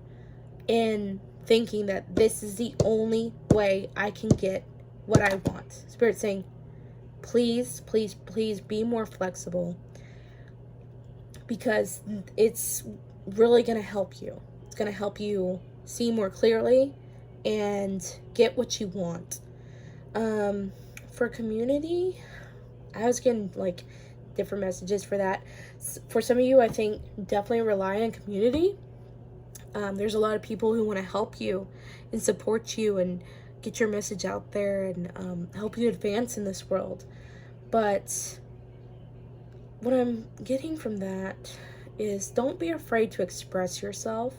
in thinking that this is the only way I can get what I want. Spirit's saying, please, please, please be more flexible, because it's really going to help you. It's going to help you see more clearly and get what you want. For community, I was getting like different messages for that. For some of you, I think definitely rely on community. There's a lot of people who want to help you and support you and get your message out there and help you advance in this world. But what I'm getting from that is, don't be afraid to express yourself,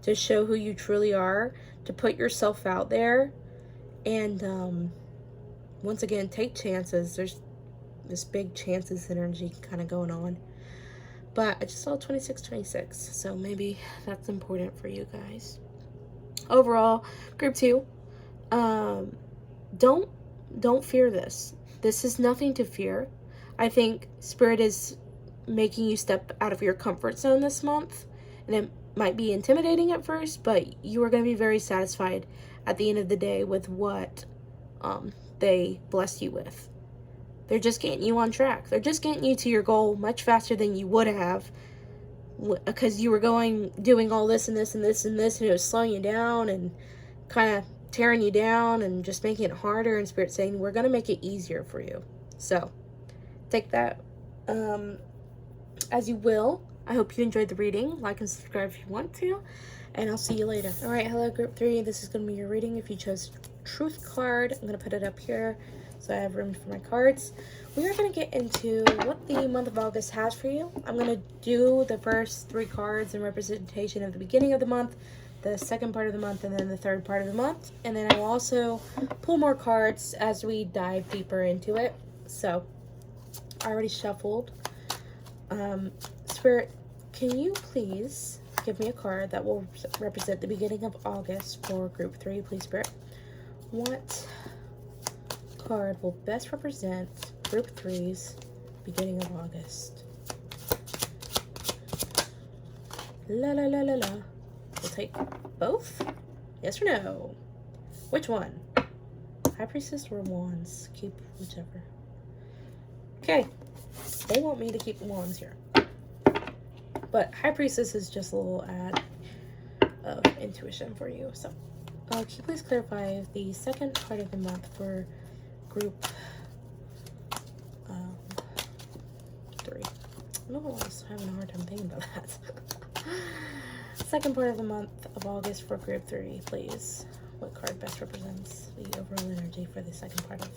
to show who you truly are, to put yourself out there, and once again, take chances. There's this big chances energy kind of going on. But I just saw 2626, so maybe that's important for you guys. Overall, group 2, don't fear this. This is nothing to fear. I think Spirit is making you step out of your comfort zone this month, and it might be intimidating at first, but you are going to be very satisfied at the end of the day with what they bless you with. They're just getting you on track. They're just getting you to your goal much faster than you would have, because you were doing all this and this and this and this, and it was slowing you down and kind of tearing you down and just making it harder. And Spirit saying, we're going to make it easier for you. So take that as you will. I hope you enjoyed the reading. Like and subscribe if you want to, and I'll see you later. All right, hello group 3. This is going to be your reading. If you chose Truth card, I'm going to put it up here so I have room for my cards. We are going to get into what the month of August has for you. I'm going to do the first 3 cards in representation of the beginning of the month, the second part of the month, and then the third part of the month. And then I will also pull more cards as we dive deeper into it. So I already shuffled. Spirit, can you please give me a card that will represent the beginning of August for group 3, please, Spirit? What card will best represent group 3's beginning of August? La la la la la. We'll take both? Yes or no? Which one? High Priestess or Wands? Keep whichever. Okay. They want me to keep the Wands here. But High Priestess is just a little add of intuition for you. So, can you please clarify the second part of the month for group 3? I don't know, I was having a hard time thinking about that. Second part of the month of August for group 3, please. What card best represents the overall energy for the second part of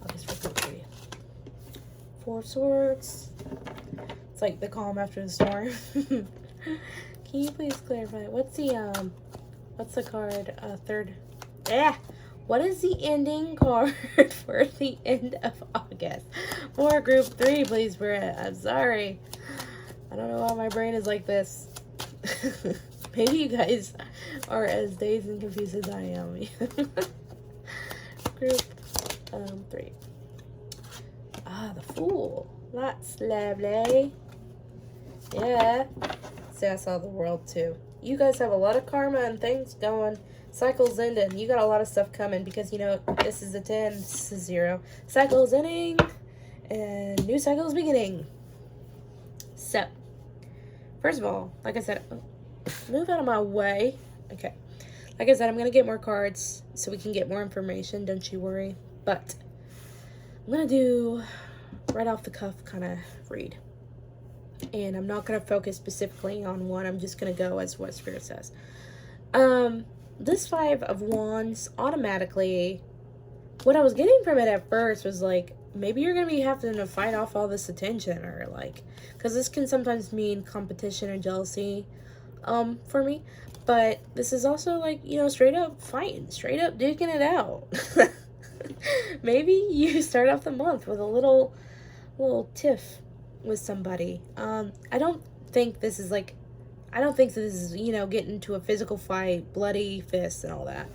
August for group 3? 4 of Swords. It's like the calm after the storm. Can you please clarify what's the card third? What is the ending card for the end of August for group 3, please, Britt? I'm sorry. I don't know why my brain is like this. Maybe you guys are as dazed and confused as I am. Group 3. The Fool. That's lovely. Yeah. See, I saw the World too. You guys have a lot of karma and things going. Cycles ending. You got a lot of stuff coming because, you know, this is a 10, this is 0. Cycles ending and new cycles beginning. So, first of all, like I said, move out of my way. Okay. Like I said, I'm going to get more cards so we can get more information. Don't you worry. But I'm going to do right off the cuff kind of read. And I'm not going to focus specifically on one. I'm just going to go as what Spirit says. This 5 of Wands, automatically, what I was getting from it at first was like, maybe you're going to be having to fight off all this attention, or like, because this can sometimes mean competition or jealousy, for me. But this is also like, you know, straight up fighting, straight up duking it out. Maybe you start off the month with a little tiff with somebody. I don't think this is like, I don't think this is, you know, getting into a physical fight, bloody fists and all that.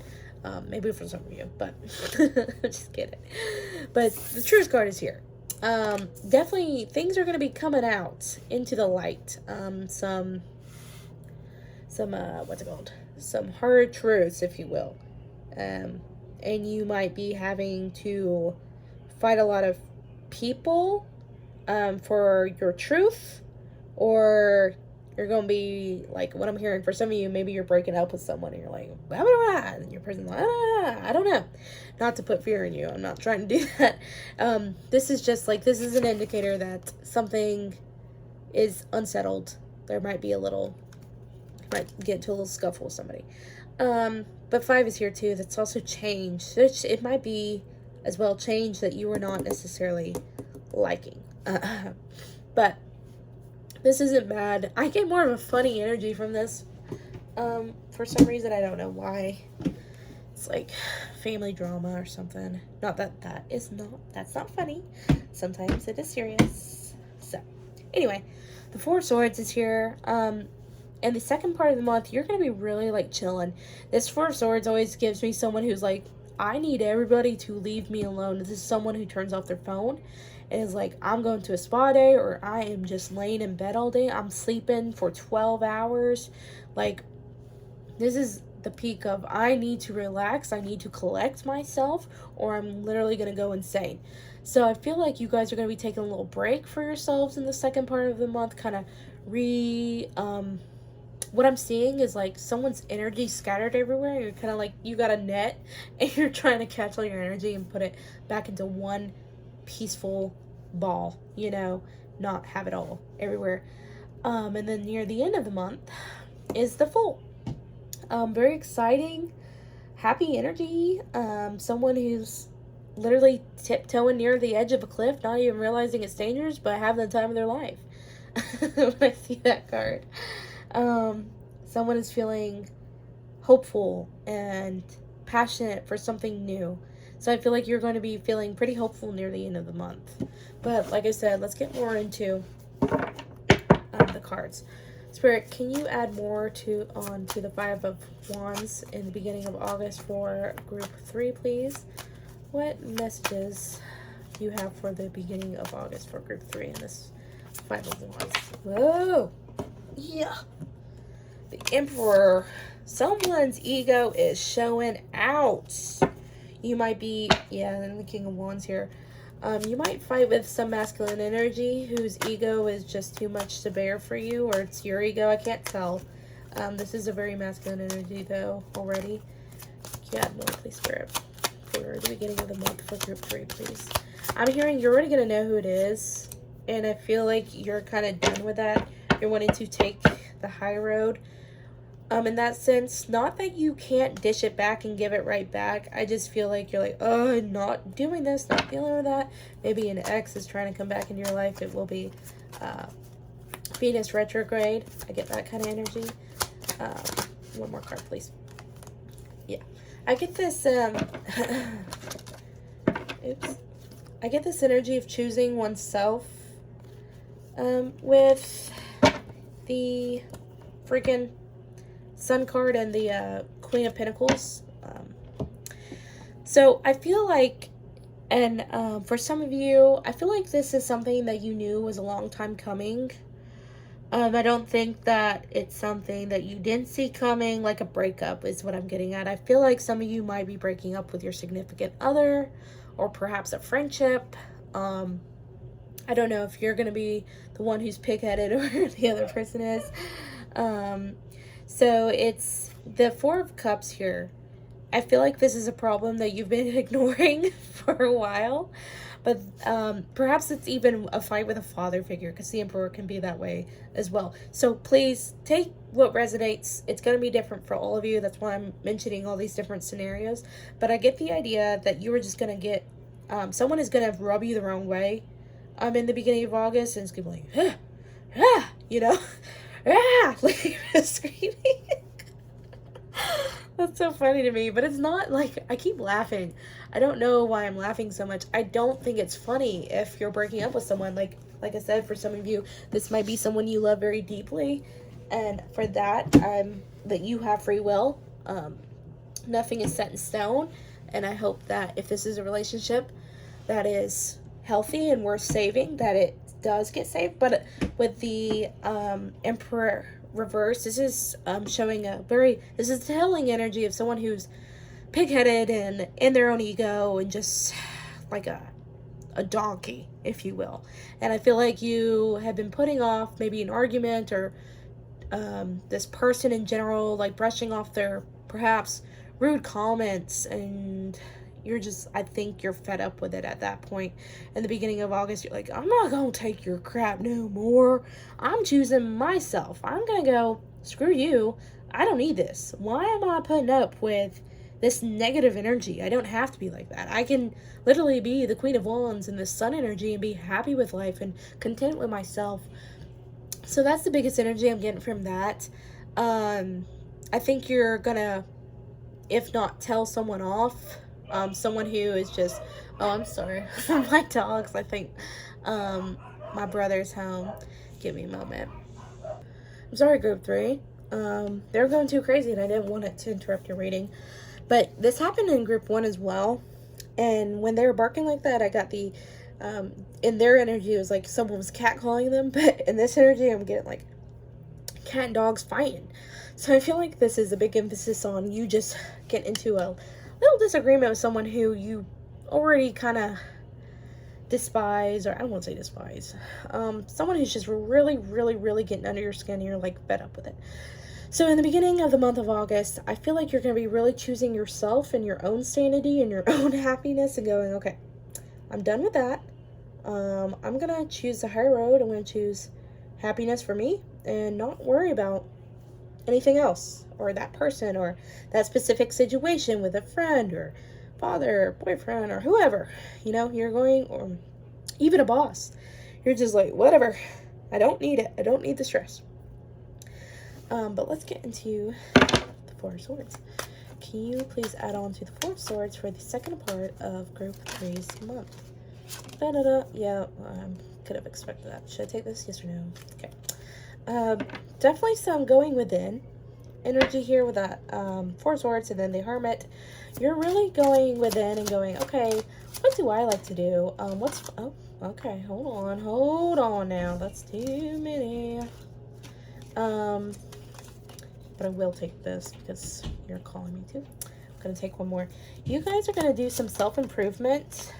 Maybe for some of you, but just kidding. But the Truth card is here. Definitely things are going to be coming out into the light. Some what's it called? Some hard truths, if you will. And you might be having to fight a lot of people for your truth, or you're going to be, like, what I'm hearing for some of you, maybe you're breaking up with someone and you're like, blah, blah, blah, and your person's like, I don't know. Not to put fear in you. I'm not trying to do that. This is just, like, this is an indicator that something is unsettled. There might be might get into a little scuffle with somebody. But 5 is here too. That's also change. It might be as well change that you are not necessarily liking. But this isn't bad. I get more of a funny energy from this. For some reason, I don't know why. It's like family drama or something. Not that that's not funny. Sometimes it is serious. So, anyway, the 4 of Swords is here. And the second part of the month, you're going to be really, like, chilling. This 4 of Swords always gives me someone who's like, I need everybody to leave me alone. This is someone who turns off their phone and is like, I'm going to a spa day, or I am just laying in bed all day. I'm sleeping for 12 hours. Like, this is the peak of, I need to relax. I need to collect myself, or I'm literally going to go insane. So I feel like you guys are going to be taking a little break for yourselves in the second part of the month, kind of what I'm seeing is, like, someone's energy scattered everywhere. You're kind of like, you got a net and you're trying to catch all your energy and put it back into one peaceful ball, you know, not have it all everywhere. And then near the end of the month is the Fool. Very exciting, happy energy. Someone who's literally tiptoeing near the edge of a cliff, not even realizing it's dangerous, but having the time of their life. When I see that card. Someone is feeling hopeful and passionate for something new. So I feel like you're going to be feeling pretty hopeful near the end of the month. But like I said, let's get more into the cards. Spirit, can you add more onto the 5 of Wands in the beginning of August for group 3, please? What messages do you have for the beginning of August for group 3 in this 5 of Wands? Whoa! Yeah. The Emperor. Someone's ego is showing out. You might be, then the King of Wands here. You might fight with some masculine energy whose ego is just too much to bear for you, or it's your ego. I can't tell. This is a very masculine energy, though, already. Yeah, more, please, Spirit, for the beginning of the month for group 3, please. I'm hearing you're already going to know who it is, and I feel like you're kind of done with that. You're wanting to take the high road. In that sense, not that you can't dish it back and give it right back. I just feel like you're like, oh, not doing this, not dealing with that. Maybe an ex is trying to come back into your life. It will be Venus retrograde. I get that kind of energy. One more card, please. Yeah. I get this, oops. I get this energy of choosing oneself with the freaking Sun card and the Queen of Pentacles. So I feel like, and for some of you, I feel like this is something that you knew was a long time coming. I don't think that it's something that you didn't see coming, like a breakup is what I'm getting at. I feel like some of you might be breaking up with your significant other, or perhaps a friendship. I don't know if you're going to be the one who's pig-headed or the other person is. So it's the 4 of Cups here. I feel like this is a problem that you've been ignoring for a while. But perhaps it's even a fight with a father figure, because the Emperor can be that way as well. So please take what resonates. It's going to be different for all of you. That's why I'm mentioning all these different scenarios. But I get the idea that you were just going to get, someone is going to rub you the wrong way in the beginning of August. And it's going to be like, you know, like screaming. That's so funny to me, but it's not like, I keep laughing. I don't know why I'm laughing so much. I don't think it's funny if you're breaking up with someone. Like I said, for some of you, this might be someone you love very deeply, And for that, that you have free will. Nothing is set in stone. And I hope that if this is a relationship that is healthy and worth saving, that it does get saved. But with the Emperor reverse, this is showing this is telling energy of someone who's pig-headed and in their own ego and just like a donkey, if you will. And I feel like you have been putting off maybe an argument or this person in general, like brushing off their perhaps rude comments, and I think you're fed up with it at that point. In the beginning of August, you're like, I'm not gonna take your crap no more. I'm choosing myself. I'm gonna go, screw you. I don't need this. Why am I putting up with this negative energy? I don't have to be like that. I can literally be the Queen of Wands and the Sun energy and be happy with life and content with myself. So that's the biggest energy I'm getting from that. I think you're gonna, if not tell someone off, someone who is just, oh, I'm sorry for my dogs. I think my brother's home. Give me a moment. I'm sorry, group 3. They're going too crazy and I didn't want it to interrupt your reading. But this happened in group 1 as well. And when they were barking like that, I got the, in their energy, it was like someone was catcalling them. But in this energy, I'm getting like cat and dogs fighting. So I feel like this is a big emphasis on you just getting into a little disagreement with someone who you already kind of despise, or I don't want to say despise, someone who's just really, really, really getting under your skin and you're like fed up with it. So in the beginning of the month of August, I feel like you're going to be really choosing yourself and your own sanity and your own happiness and going, okay, I'm done with that. I'm going to choose the higher road. I'm going to choose happiness for me and not worry about anything else or that person or that specific situation with a friend or father or boyfriend or whoever, you're going, or even a boss. You're just like, whatever. I don't need it. I don't need the stress. But let's get into the Four of Swords. Can you please add on to the Four of Swords for the second part of Group 3's month? Da-da-da. Yeah, could have expected that. Should I take this? Yes or no? Okay. Definitely some going within energy here with that Four of Swords and then the Hermit. You're really going within and going, okay, what do I like to do? Oh, okay, hold on now. That's too many. But I will take this because you're calling me to. I'm going to take one more. You guys are going to do some self-improvement,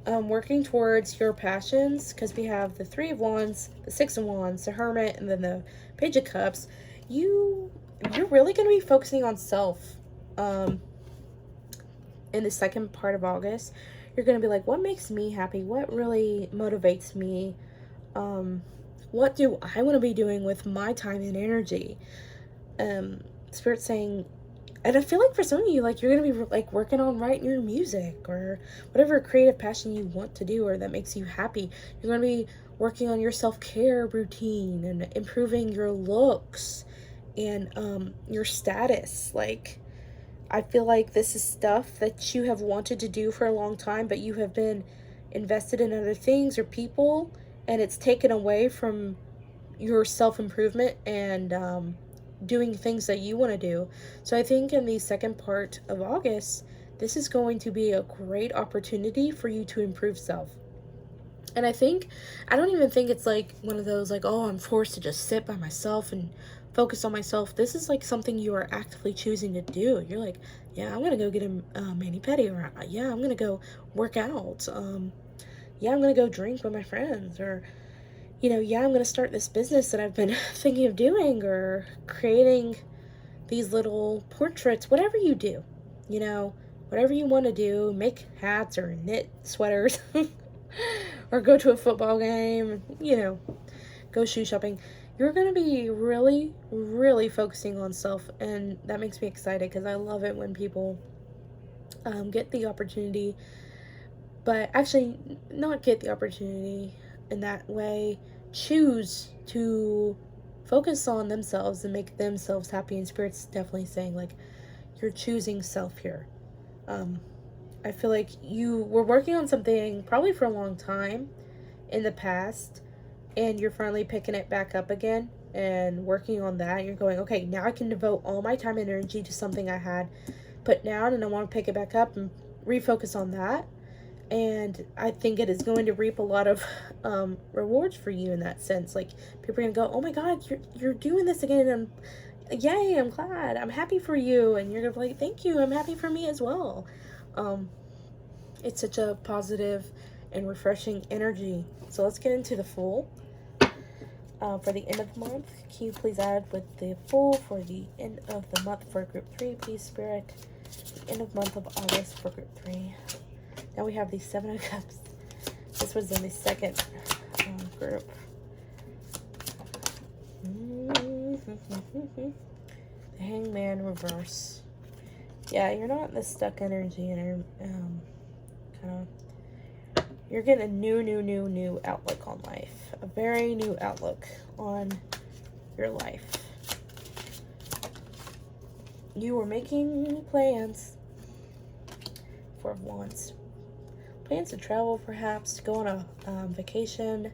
working towards your passions, because we have the Three of Wands, the Six of Wands, the Hermit, and then the Page of Cups. You're really going to be focusing on self in the second part of August. You're going to be like, what makes me happy? What really motivates me? What do I want to be doing with my time and energy? Spirit's saying, and I feel like for some of you, like, you're going to be like working on writing your music or whatever creative passion you want to do or that makes you happy. You're going to be working on your self-care routine and improving your looks and your status. Like, I feel like this is stuff that you have wanted to do for a long time, but you have been invested in other things or people, and it's taken away from your self-improvement and doing things that you want to do. So I think in the second part of August, this is going to be a great opportunity for you to improve self. And I don't even think it's like one of those like, oh, I'm forced to just sit by myself and focus on myself. This is like something you are actively choosing to do. You're like, yeah, I'm going to go get a mani-pedi, or yeah, I'm going to go work out. Yeah, I'm going to go drink with my friends, or yeah, I'm going to start this business that I've been thinking of doing, or creating these little portraits, whatever you do, whatever you want to do, make hats or knit sweaters or go to a football game, go shoe shopping. You're going to be really, really focusing on self, and that makes me excited because I love it when people get the opportunity, but actually not get the opportunity in that way, choose to focus on themselves and make themselves happy. And Spirit's definitely saying, like, you're choosing self here. I feel like you were working on something probably for a long time in the past, and you're finally picking it back up again, and working on that. You're going, okay, now I can devote all my time and energy to something I had put down, and I want to pick it back up and refocus on that. And I think it is going to reap a lot of rewards for you in that sense. Like, people are going to go, oh my God, you're doing this again, and yay, I'm glad, I'm happy for you. And you're going to be like, thank you, I'm happy for me as well. It's such a positive and refreshing energy. So let's get into the Fool. For the end of the month, can you please add with the Fool for the end of the month for group 3, please, Spirit? The end of month of August for group 3. Now we have the 7 of Cups. This was in the second group. The Hangman reverse. Yeah, you're not in the stuck energy, and you're getting a new outlook on life. A very new outlook on your life. You were making plans. 4 of Wands. Plans to travel, perhaps, to go on a vacation.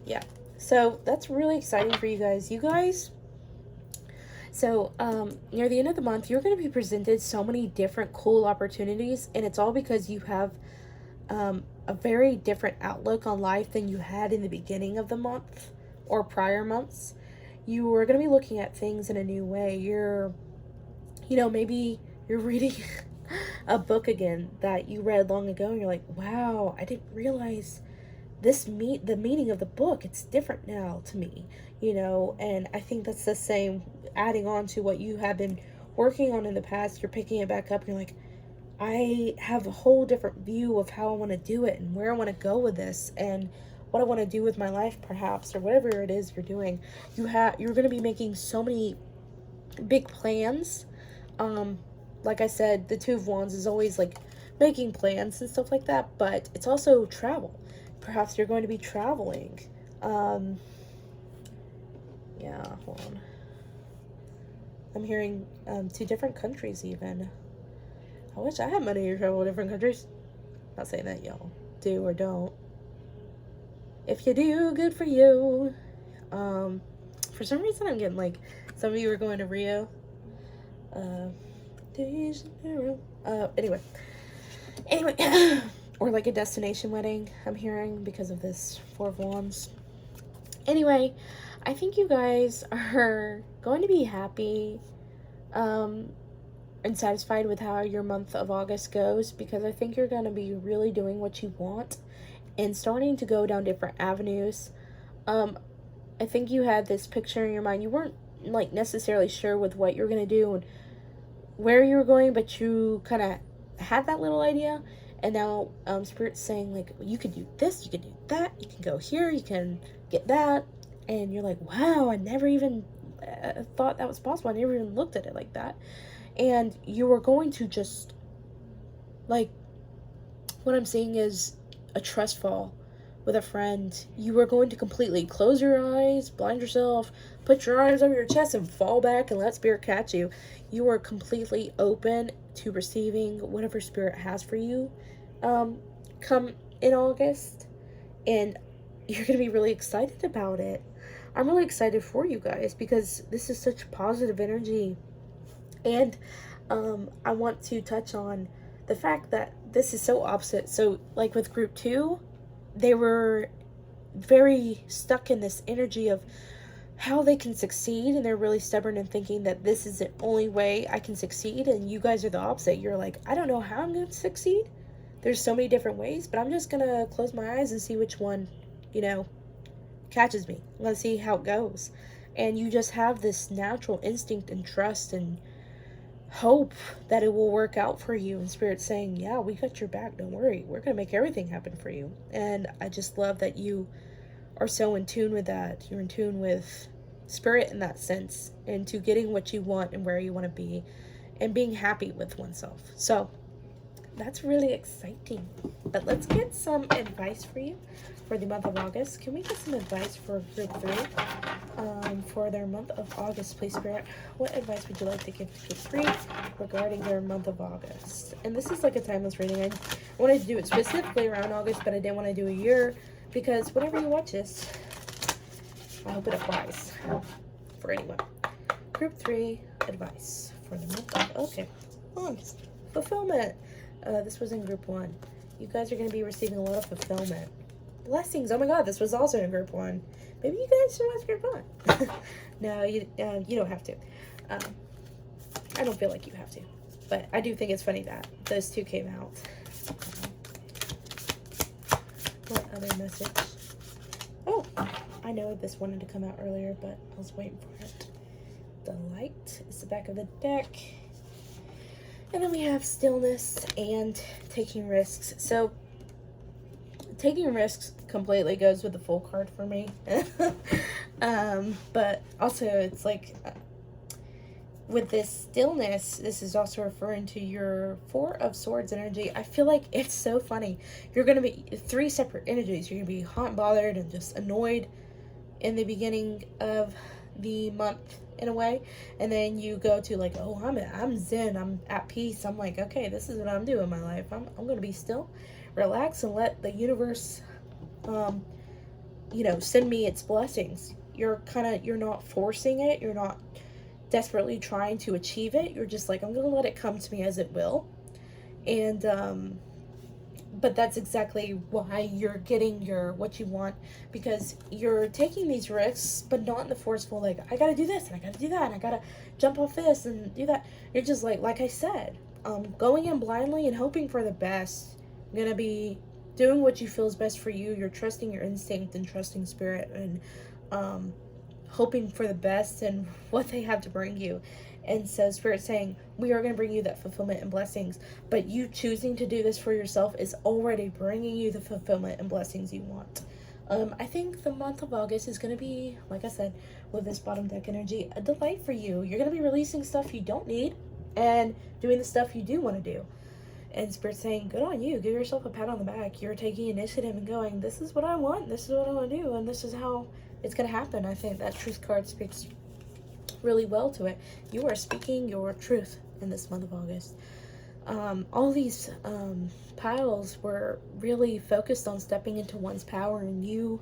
Yeah. So that's really exciting for you guys. So, near the end of the month, you're going to be presented so many different cool opportunities, and it's all because you have a very different outlook on life than you had in the beginning of the month or prior months. You are going to be looking at things in a new way. Maybe you're reading a book again that you read long ago, and you're like, wow, I didn't realize the meaning of the book. It's different now to me, and I think that's the same, adding on to what you have been working on in the past. You're picking it back up, and you're like, I have a whole different view of how I want to do it and where I want to go with this and what I want to do with my life, perhaps, or whatever it is you're doing. You're going to be making so many big plans. Like I said, the 2 of Wands is always like making plans and stuff like that, but it's also travel. Perhaps you're going to be traveling. Hold on. I'm hearing 2 different countries even. I wish I had money to travel to different countries. Not saying that y'all do or don't. If you do, good for you. For some reason, I'm getting like, some of you are going to Rio. Anyway. Or like a destination wedding, I'm hearing, because of this 4 of Wands. Anyway, I think you guys are going to be happy and satisfied with how your month of August goes, because I think you're going to be really doing what you want and starting to go down different avenues. I think you had this picture in your mind. You weren't like necessarily sure with what you're going to do and where you were going, but you kind of had that little idea. And now Spirit's saying, like, you could do this, you could do that, you can go here, you can get that. And you're like, wow, I never even thought that was possible. I never even looked at it like that. And you were going to just, like, what I'm seeing is a trust fall with a friend. You were going to completely close your eyes, blind yourself, put your arms over your chest and fall back and let Spirit catch you. You were completely open to receiving whatever Spirit has for you come in August, and you're going to be really excited about it. I'm really excited for you guys because this is such positive energy. And I want to touch on the fact that this is so opposite. So like with group 2, they were very stuck in this energy of how they can succeed, and they're really stubborn in thinking that this is the only way I can succeed. And you guys are the opposite. You're like, I don't know how I'm going to succeed. There's so many different ways, but I'm just going to close my eyes and see which one, catches me. I'm going to see how it goes. And you just have this natural instinct and trust and hope that it will work out for you. And Spirit's saying, yeah, we got your back. Don't worry. We're going to make everything happen for you. And I just love that you are so in tune with that. You're in tune with Spirit in that sense, and to getting what you want and where you want to be and being happy with oneself. So that's really exciting. But let's get some advice for you for the month of August. Can we get some advice for group 3 for their month of August, please, Spirit? What advice would you like to give to group 3 regarding their month of August? And this is like a timeless reading. I wanted to do it specifically around August, but I didn't want to do a year, because whenever you watch this, I hope it applies for anyone. Group 3 advice for the month of, okay, fulfillment. This was in group 1. You guys are going to be receiving a lot of fulfillment. Blessings. Oh my god, this was also in group 1. Maybe you guys should watch group 1. No, you don't have to. I don't feel like you have to. But I do think it's funny that those two came out. What other message? Oh, I know this wanted to come out earlier, but I was waiting for it. The light is the back of the deck. And then we have stillness and taking risks. So, taking risks completely goes with the full card for me. But also, it's like, with this stillness, this is also referring to your 4 of Swords energy. I feel like it's so funny. You're going to be 3 separate energies. You're going to be hot and bothered and just annoyed in the beginning of the month in a way, and then you go to like, oh, I'm zen, I'm at peace. I'm like, okay, this is what I'm doing in my life. I'm going to be still, relax, and let the universe send me its blessings. You're not forcing it. You're not desperately trying to achieve it. You're just like, I'm going to let it come to me as it will. And but that's exactly why you're getting what you want, because you're taking these risks, but not in the forceful, like, I gotta do this and I gotta do that and I gotta jump off this and do that. You're just like I said, going in blindly and hoping for the best. You're gonna be doing what you feel is best for you. You're trusting your instinct and trusting spirit, and hoping for the best and what they have to bring you. And so Spirit's saying, we are going to bring you that fulfillment and blessings, but you choosing to do this for yourself is already bringing you the fulfillment and blessings you want. I think the month of August is going to be, like I said, with this bottom deck energy, a delight for you. You're going to be releasing stuff you don't need and doing the stuff you do want to do. And Spirit's saying, good on you. Give yourself a pat on the back. You're taking initiative and going, this is what I want. This is what I want to do. And this is how it's going to happen. I think that truth card speaks really well to it. You are speaking your truth in this month of August. All these piles were really focused on stepping into one's power, and you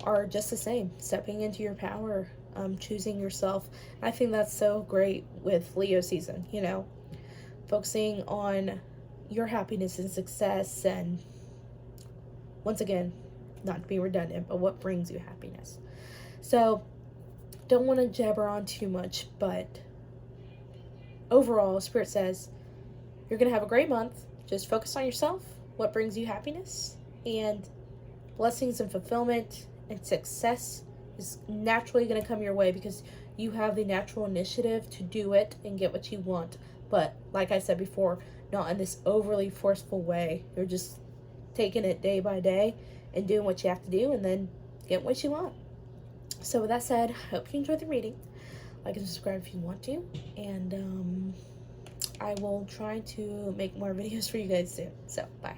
are just the same, stepping into your power, choosing yourself. I think that's so great with Leo season, focusing on your happiness and success, and once again, not to be redundant, but what brings you happiness. So don't want to jabber on too much, but overall, Spirit says you're going to have a great month. Just focus on yourself, what brings you happiness, and blessings and fulfillment and success is naturally going to come your way because you have the natural initiative to do it and get what you want. But like I said before, not in this overly forceful way. You're just taking it day by day and doing what you have to do and then get what you want. So with that said, I hope you enjoyed the reading. Like and subscribe if you want to. And I will try to make more videos for you guys soon. So, bye.